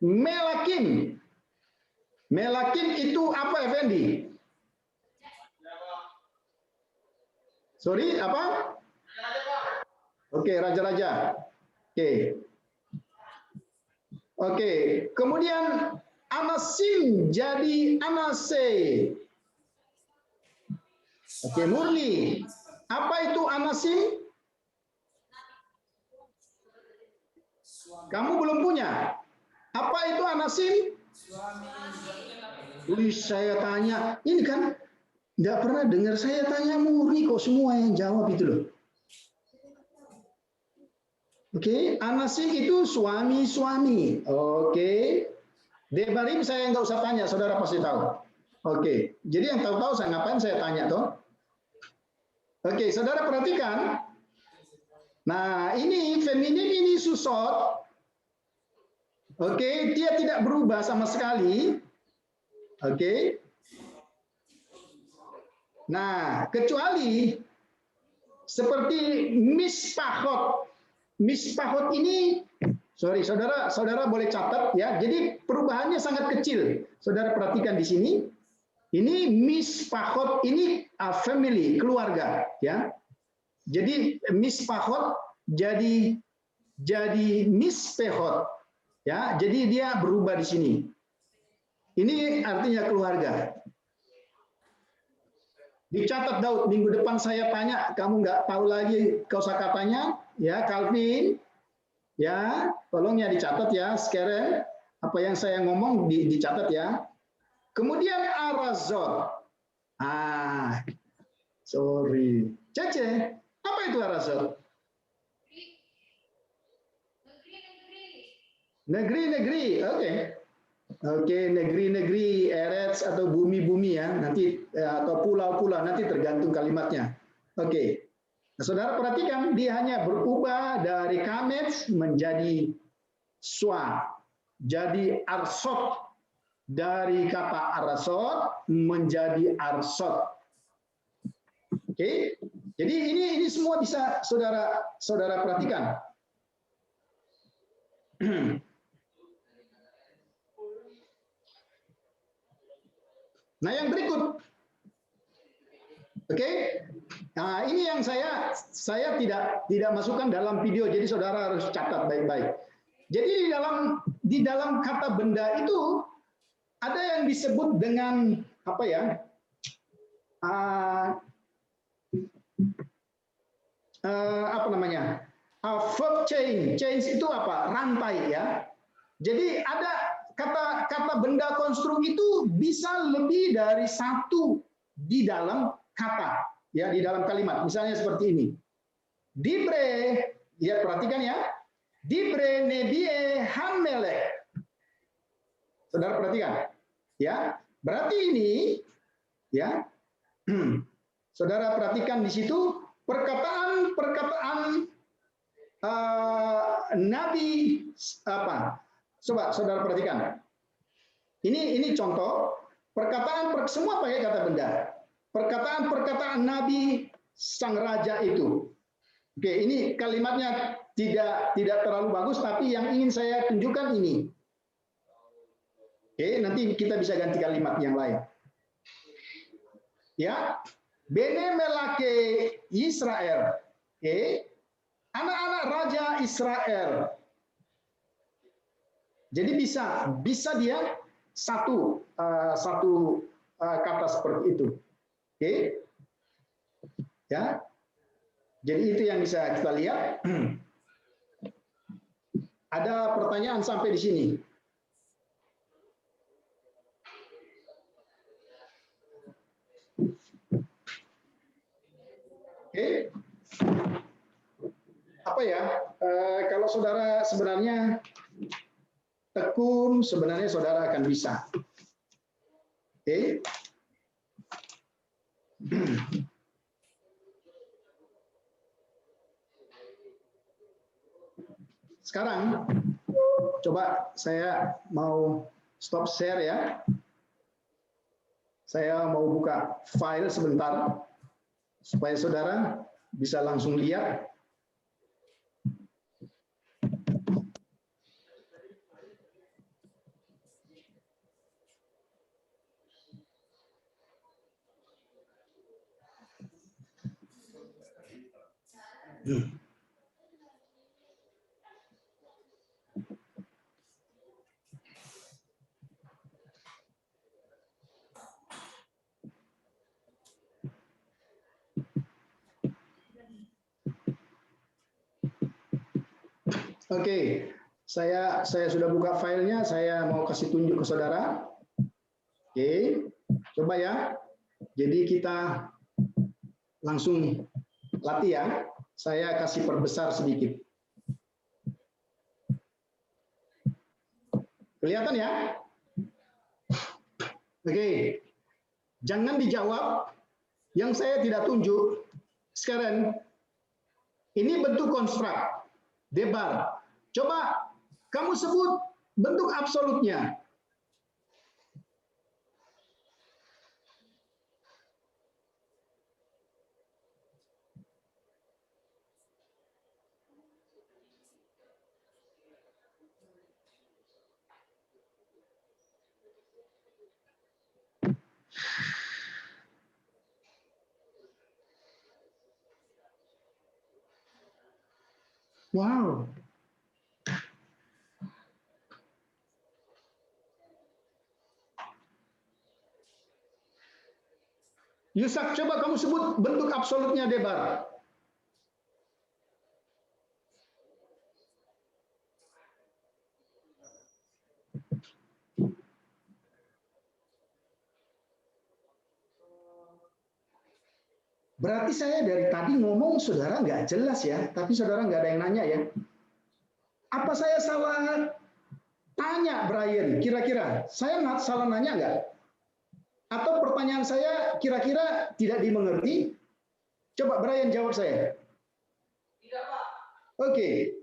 Melakim. Melakim itu apa, Effendi? Sorry, apa? Oke, raja-raja. Oke. Oke, kemudian anasim jadi anase. Oke, murni. Apa itu anasim? Kamu belum punya. Apa itu anasim? Wih, saya tanya. Ini kan nggak pernah dengar saya tanya murni kok semua yang jawab itu loh. Oke, anasim itu suami-suami. Oke. Debarim saya nggak usah tanya, saudara pasti tahu. Oke, jadi yang tahu-tahu saya ngapain saya tanya toh? Oke, saudara perhatikan. Nah, ini feminin, ini susot. Oke, dia tidak berubah sama sekali. Oke. Nah, kecuali seperti mispahot. Mispahot ini, sorry, saudara boleh catat ya. Jadi perubahannya sangat kecil. Saudara perhatikan di sini. Ini mispahot, ini family, keluarga, ya. Jadi mispahot jadi mispehot, ya. Jadi dia berubah di sini. Ini artinya keluarga. Dicatat Daud, minggu depan saya tanya, kamu nggak tahu lagi kosakatanya, ya Calvin, ya, tolong ya dicatat ya, sekarang apa yang saya ngomong dicatat ya. Kemudian arazot, sorry, Cece, apa itu arazot? Negeri-negeri, oke. Oke, negeri-negeri, eretz atau bumi-bumi ya, nanti atau pulau-pulau nanti tergantung kalimatnya. Oke. Nah, saudara perhatikan dia hanya berubah dari kamet menjadi swa, jadi arsot, dari kata arasot menjadi arsot. Oke. Jadi ini semua bisa saudara perhatikan. Nah, yang berikut, oke, nah ini yang saya tidak masukkan dalam video, jadi saudara harus catat baik-baik. Jadi di dalam kata benda itu ada yang disebut dengan apa ya? Apa namanya? Verb change. Change itu apa? Rantai ya. Jadi ada kata benda konstruk itu bisa lebih dari satu di dalam kata, ya, di dalam kalimat. Misalnya seperti ini. Dibre, ya perhatikan ya. Dibre nebie hamelek. Saudara perhatikan. Ya, berarti ini ya. Saudara perhatikan di situ perkataan Nabi apa? Coba saudara perhatikan. Ini contoh perkataan semua pakai kata benda. Perkataan Nabi sang raja itu. Oke, ini kalimatnya tidak terlalu bagus, tapi yang ingin saya tunjukkan ini. Oke, nanti kita bisa ganti kalimat yang lain. Ya, Bene Melake Israel. Oke, anak-anak raja Israel. Jadi bisa dia satu kata seperti itu. Oke. Ya. Jadi itu yang bisa kita lihat. Ada pertanyaan sampai di sini? Oke. Apa ya? Kalau saudara sebenarnya tekun, sebenarnya saudara akan bisa. Oke. Sekarang coba saya mau stop share ya. Saya mau buka file sebentar supaya saudara bisa langsung lihat. Oke, saya sudah buka filenya, saya mau kasih tunjuk ke saudara. Oke, coba ya. Jadi kita langsung latih ya. Saya kasih perbesar sedikit. Kelihatan ya? Oke. Jangan dijawab yang saya tidak tunjuk. Sekarang ini bentuk konstruk, debar. Coba kamu sebut bentuk absolutnya. Wow. Yusak, coba kamu sebut bentuk absolutnya debar. Berarti saya dari tadi ngomong saudara nggak jelas ya, tapi saudara nggak ada yang nanya ya. Apa saya salah tanya Brian? Kira-kira saya salah nanya nggak? Atau pertanyaan saya kira-kira tidak dimengerti? Coba Brian jawab saya. Tidak, Pak. Oke.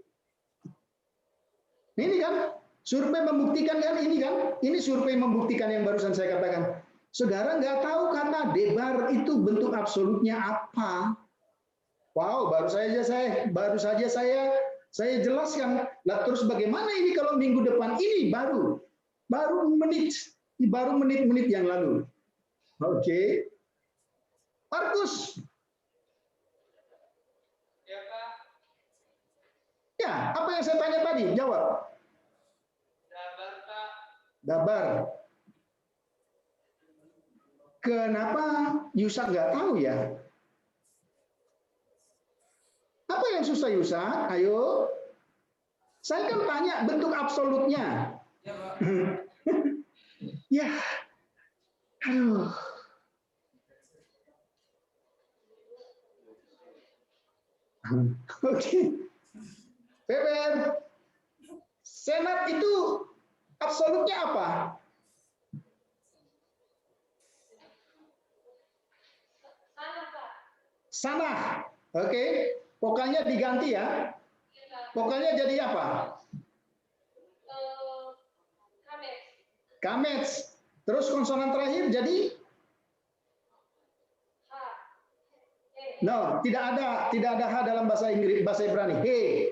Ini kan survei membuktikan kan ini kan? Ini survei membuktikan yang barusan saya katakan. Saudara nggak tahu kata debar itu bentuk absolutnya apa? Wow, baru saja saya jelaskan. Lah terus bagaimana ini kalau minggu depan ini baru menit-menit yang lalu. Oke. Markus. Ya, Pak. Ya, apa yang saya tanya tadi? Jawab. Dabar, Pak. Dabar. Kenapa Yusak nggak tahu ya? Apa yang susah Yusak? Ayo. Saya kan tanya bentuk absolutnya. Ya, Pak. Ya. Aduh. Oke. Beber. Senat itu absolutnya apa? Sana, Pak. Sana. Oke. Vokalnya diganti ya. Vokalnya jadi apa? Kames. Kamets. Terus konsonan terakhir jadi? H. E. No, tidak ada H dalam bahasa Inggris, bahasa Ibrani. He.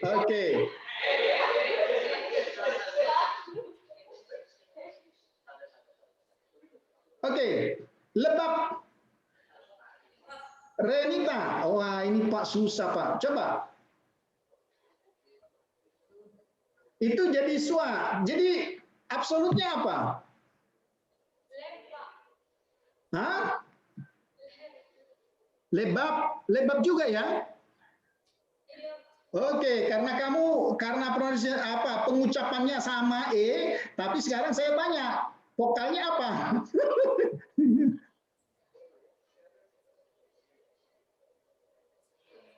Oke. Oke. Lebab. Renita. Wah, ini Pak susah, Pak. Coba. Itu jadi swa. Jadi absolutnya apa? Lem, Pak. Hah? Lebab juga ya? Iya. Oke, karena pronunciation pengucapannya sama tapi sekarang saya tanya, vokalnya apa?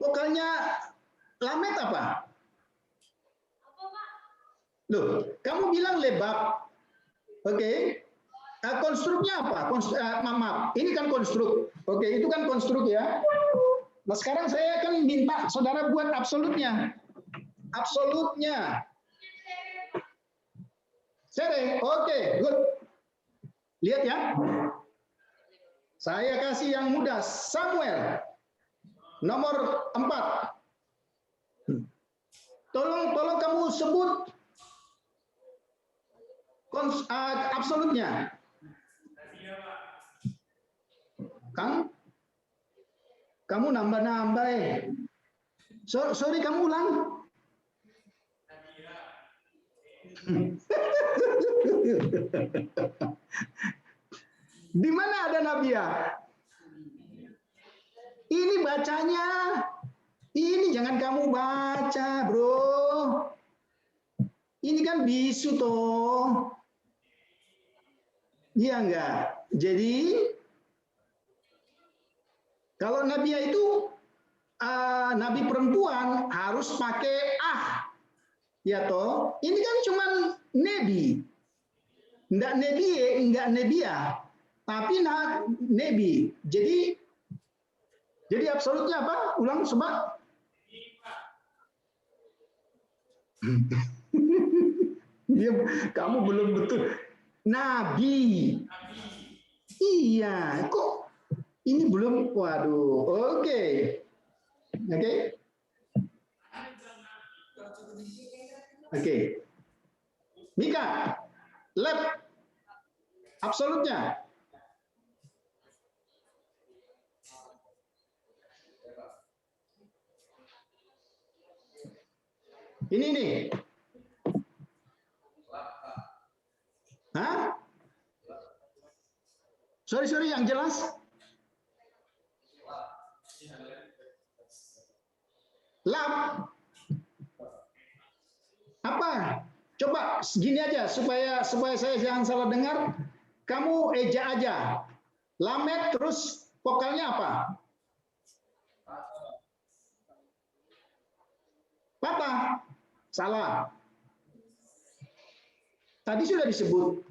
Vokalnya lamet apa? Apa, Pak? Loh, kamu bilang lebab. Oke. Konstruknya apa? Maaf, ini kan konstruk. Oke, itu kan konstruk ya. Nah, sekarang saya kan minta saudara buat absolutnya. Absolutnya. Sere. Oke, good. Lihat ya. Saya kasih yang mudah. Samuel. Nomor 4. Tolong kamu sebut absolutnya. Kang, kamu nambah. Sorry, kamu ulang. Di mana ada Nabia? Ini bacanya. Ini jangan kamu baca, bro. Ini kan bisu toh. Iya enggak? Jadi kalau Nabia itu nabi perempuan harus pakai ah. Ya toh. Ini kan cuman nabi. Enggak nebie, enggak nebia, tapi nebi. Jadi absolutnya apa? Ulang coba. Kamu belum betul. Nabi. Iya, kok ini belum? Waduh, oke. Oke. Mika, lab absolutnya. Ini nih. Hah? Sorry, yang jelas. Lab. Apa? Coba gini aja supaya saya jangan salah dengar. Kamu eja aja. Lamet terus vokalnya apa? Patah. Salah. Tadi sudah disebut.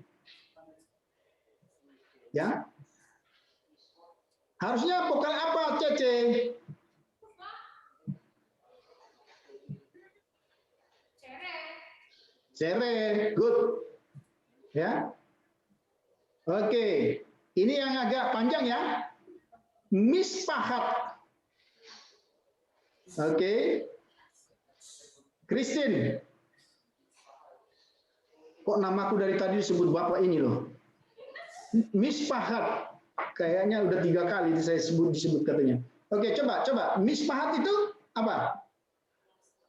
Ya. Harusnya vokal apa, Cece? Sere, good. Ya. Oke. Ini yang agak panjang ya. Mispahat. Oke. Christine. Kok namaku dari tadi disebut Bapak ini loh. Mispahat. Kayaknya udah 3 kali saya disebut katanya. Oke, coba. Mispahat itu apa?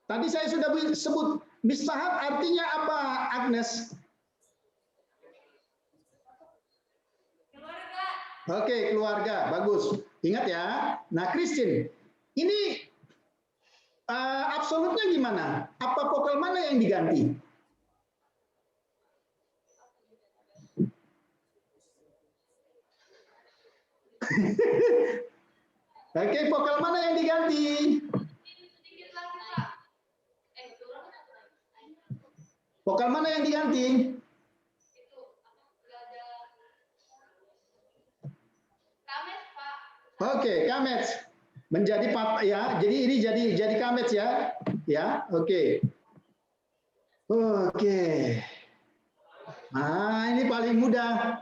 Tadi saya sudah sebut. Mispahat artinya apa, Agnes? Keluarga. Oke, keluarga. Bagus. Ingat ya. Nah, Christine. Ini absolutnya gimana? Apa vokal mana yang diganti? Oke, vokal mana yang diganti? Sedikit lagi, Pak. Kurang apa? Vokal mana yang diganti? Itu apa? Gak ada. Kames, Pak. Oke, kamets. Menjadi ya. Jadi ini jadi kamets ya. Ya, oke. Oke. Nah, ini paling mudah.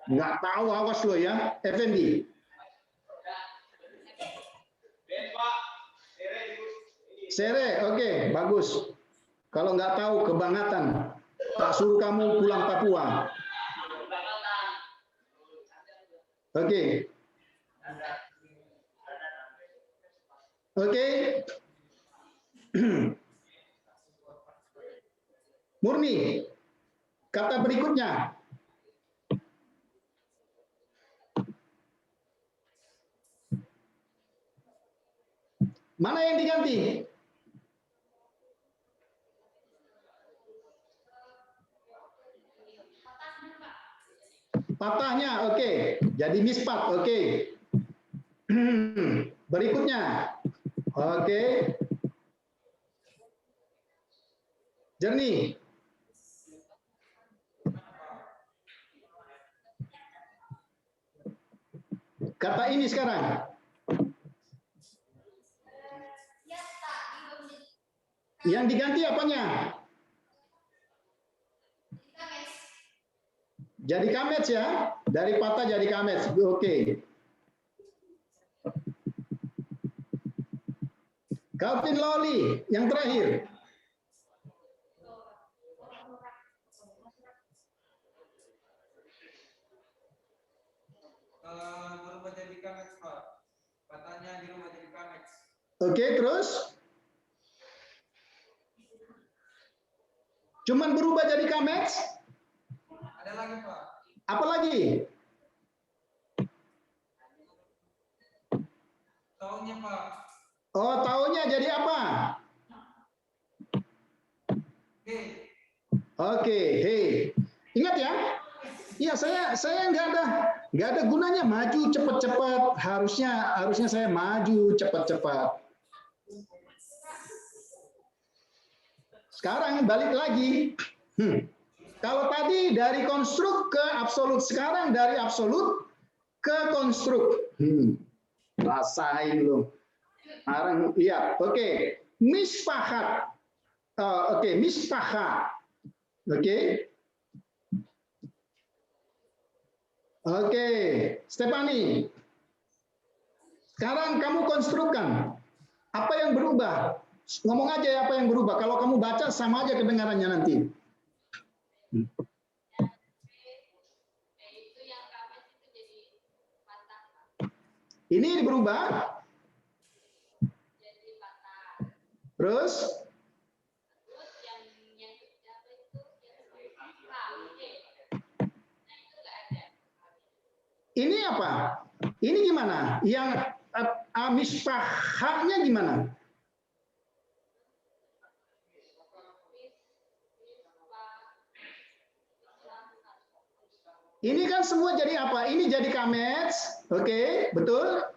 Nggak tahu, awas lo ya, Effendi. Sere, oke, bagus. Kalau nggak tahu kebangetan, tak suruh kamu pulang Papua. Oke. Oke. Murni, kata berikutnya. Mana yang diganti? Patahnya, oke. Jadi mispat, oke. Berikutnya, oke. Jernih. Kata ini sekarang. Yang diganti apanya? Jadi kamets ya. Dari patah jadi kamets. Oke. Calvin Loli yang terakhir. Berubah jadi kamets, Pak. Patahnya dirubah jadi kamets. Oke, terus? Cuman berubah jadi kamets? Ada lagi, Pak. Apa lagi? Tahunnya, Pak. Oh, tahunnya jadi apa? Oke, hey. Ingat ya? Iya, saya nggak ada gunanya maju cepat-cepat. Harusnya saya maju cepat-cepat. Sekarang balik lagi. Kalau tadi dari konstruk ke absolut, sekarang dari absolut ke konstruk. Rasain lo. Sekarang lihat. Oke. Mispahat. Oke, mispahat. Oke. Oke, Stephanie. Sekarang kamu konstrukkan. Apa yang berubah? Ngomong aja ya apa yang berubah. Kalau kamu baca sama aja kedengarannya nanti. Itu yang kamis itu jadi patah, Ini berubah. jadi patah. Terus Terus yang apa itu yang nah itu nggak ada. ini apa? Ini gimana? Yang misfahnya gimana? Ini kan semua jadi apa? Ini jadi kamets, oke, betul?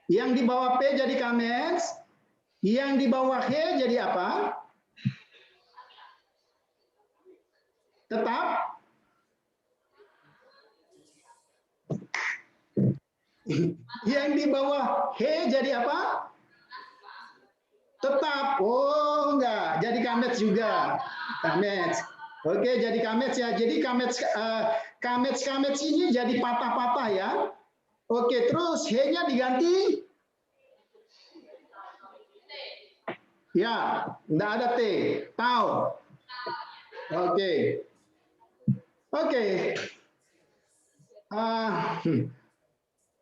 Yang di bawah P jadi kamets, yang di bawah H jadi apa? Tetap? Yang di bawah H jadi apa? Tetap. Oh, enggak. Jadi kamets juga. Kamets. Oke, jadi kamets ya. Jadi kamets ini jadi patah-patah ya. Oke, terus H-nya diganti? Ya, enggak ada T. Tahu. Oke. Oke.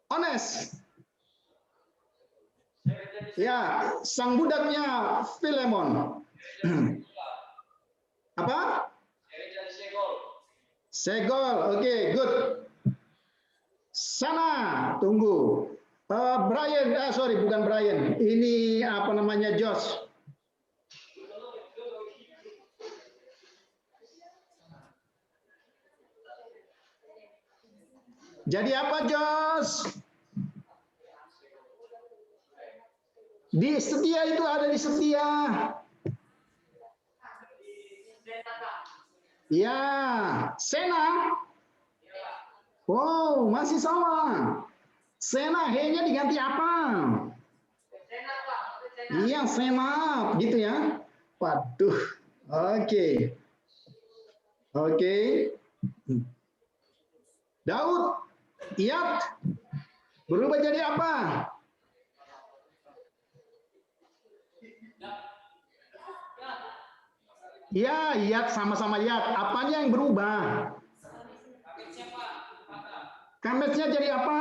Honest. Ya, sang budaknya Filemon. Apa? Segol. Oke, good. Sana, tunggu. Brian, sorry, bukan Brian. Ini apa namanya, Josh. Jadi apa, Josh? Di setia itu ada di setia. Ya, Sena. Oh, masih sama. Sena, H-nya diganti apa? Iya, Sena, gitu ya. Waduh. Oke. Oke. Daud, Iyat, berubah jadi apa? Ya, Iyat sama-sama Iyat. Apanya yang berubah? Kametsnya jadi apa?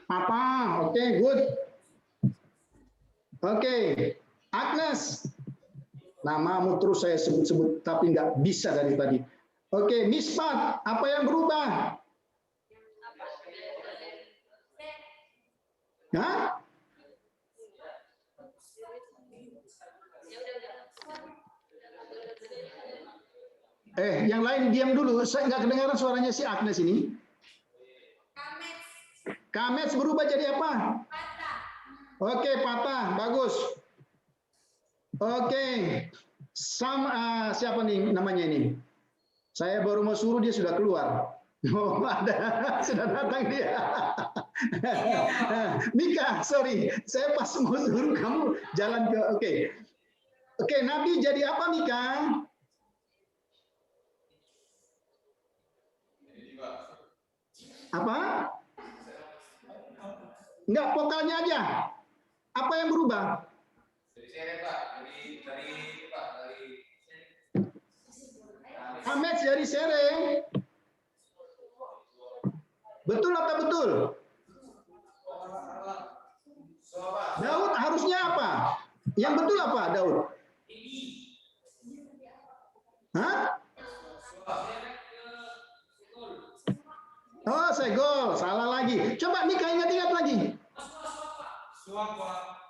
Apa? Oke, good. Oke, Agnes. Namamu terus saya sebut-sebut, tapi nggak bisa dari tadi. Oke, Mispat. Apa yang berubah? Hah? Yang lain diam dulu. Saya nggak kedengaran suaranya si Agnes ini. Kamets berubah jadi apa? Patah. Oke, patah. Bagus. Oke. Siapa nih namanya ini? Saya baru mau suruh dia sudah keluar. Oh, ada. Sudah datang dia. Mika, sorry. Saya pas mau suruh kamu jalan ke... Oke. Oke, Nabi jadi apa, Mika? Apa? Enggak, vokalnya aja. Apa yang berubah? Kamets dari sere. Betul atau betul? Daud harusnya apa? Yang betul apa, Daud? Hah? Oh, segol. Salah lagi. Coba Mika ingat-ingat lagi.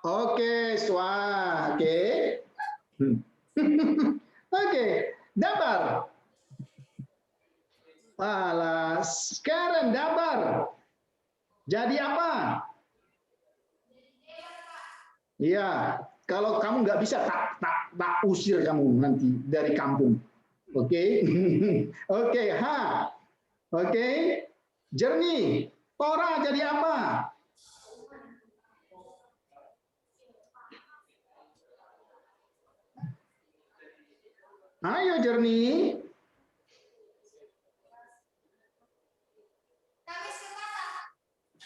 Oke, swah. Oke. Oke. Dabar. Alas, Karen dabar. Jadi apa? Iya, kalau kamu nggak bisa tak usir kamu nanti dari kampung. Oke. Oke, ha. Oke. Jernih. Tora jadi apa? Ayo jernih.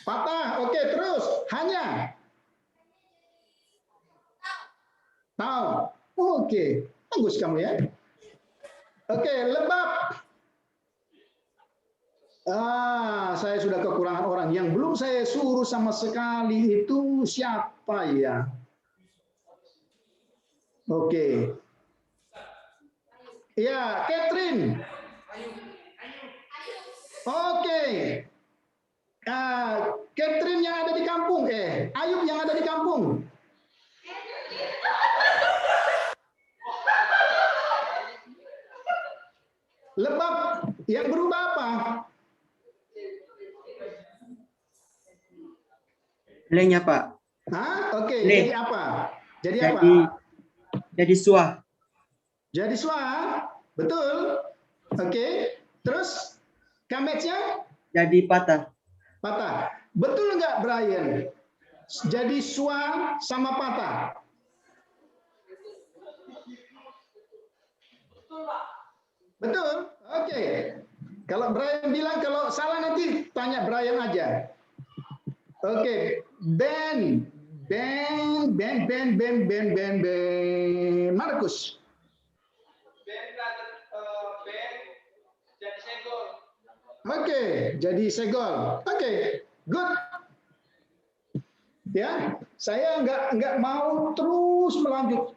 Patah. Oke, terus. Hanya. Tahu. Oke. Bagus kamu ya. Oke, lebab. Saya sudah kekurangan orang. Yang belum saya suruh sama sekali itu siapa ya? Oke. Ya, Catherine. Oke. Catherine yang ada di kampung. Ayub yang ada di kampung. Lebab yang berubah apa? Lenya, Pak. Oke. Le. Jadi apa? Jadi apa? Jadi suah. Jadi suah. Betul. Oke. Terus kametsnya? Jadi patah. Patah. Betul nggak, Brian? Jadi suah sama patah. Betul. Oke. Kalau Brian bilang kalau salah nanti tanya Brian aja. Oke. Ben. Markus. Ben jadi senggol. Oke, jadi segol. Oke, good. Ya, saya nggak mau terus melanjut.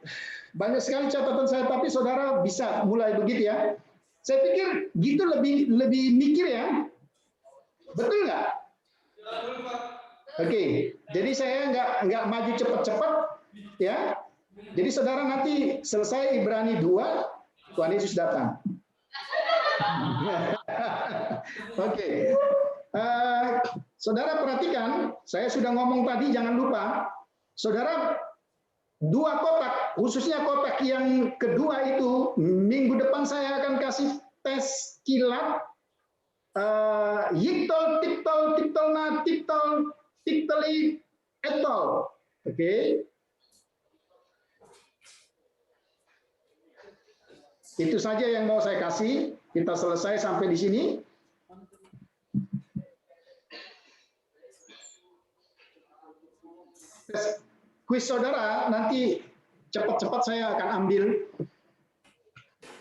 Banyak sekali catatan saya, tapi saudara bisa mulai begitu ya. Saya pikir gitu lebih mikir ya. Betul nggak? Oke, jadi saya nggak maju cepat-cepat ya. Jadi saudara nanti selesai Ibrani 2, Tuhan Yesus datang. Oke. Saudara perhatikan, saya sudah ngomong tadi, jangan lupa. Saudara, 2 kotak, khususnya kotak yang kedua itu, minggu depan saya akan kasih tes kilat. Yiktol, tiktol, tiktolna, tiktol, tikteli, etol. Oke. Itu saja yang mau saya kasih. Kita selesai sampai di sini. Kuis saudara nanti cepat-cepat saya akan ambil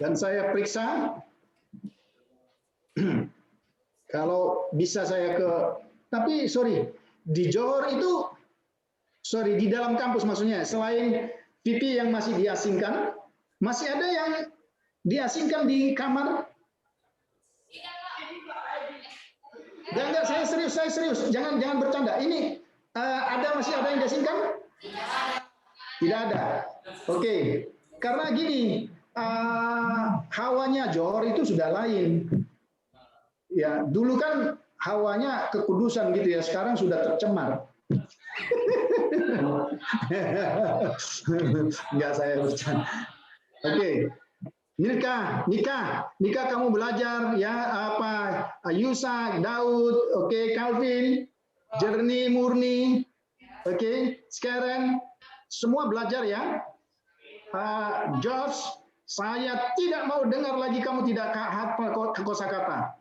dan saya periksa. Kalau bisa saya tapi sorry, di Johor itu, sorry, di dalam kampus maksudnya, selain VP yang masih diasingkan, masih ada yang diasingkan di kamar? Enggak, saya serius. Jangan bercanda. Ini masih ada yang diasingkan? Tidak ada. Oke. Karena gini, hawanya Johor itu sudah lain. Ya, dulu kan hawanya kekudusan gitu ya, sekarang sudah tercemar. Enggak, saya bercanda. Oke. Nika kamu belajar ya, apa Yusa, Daud, oke, Calvin, Jernih, Murni, oke, sekarang semua belajar ya. George, saya tidak mau dengar lagi kamu tidak hafal kosakata.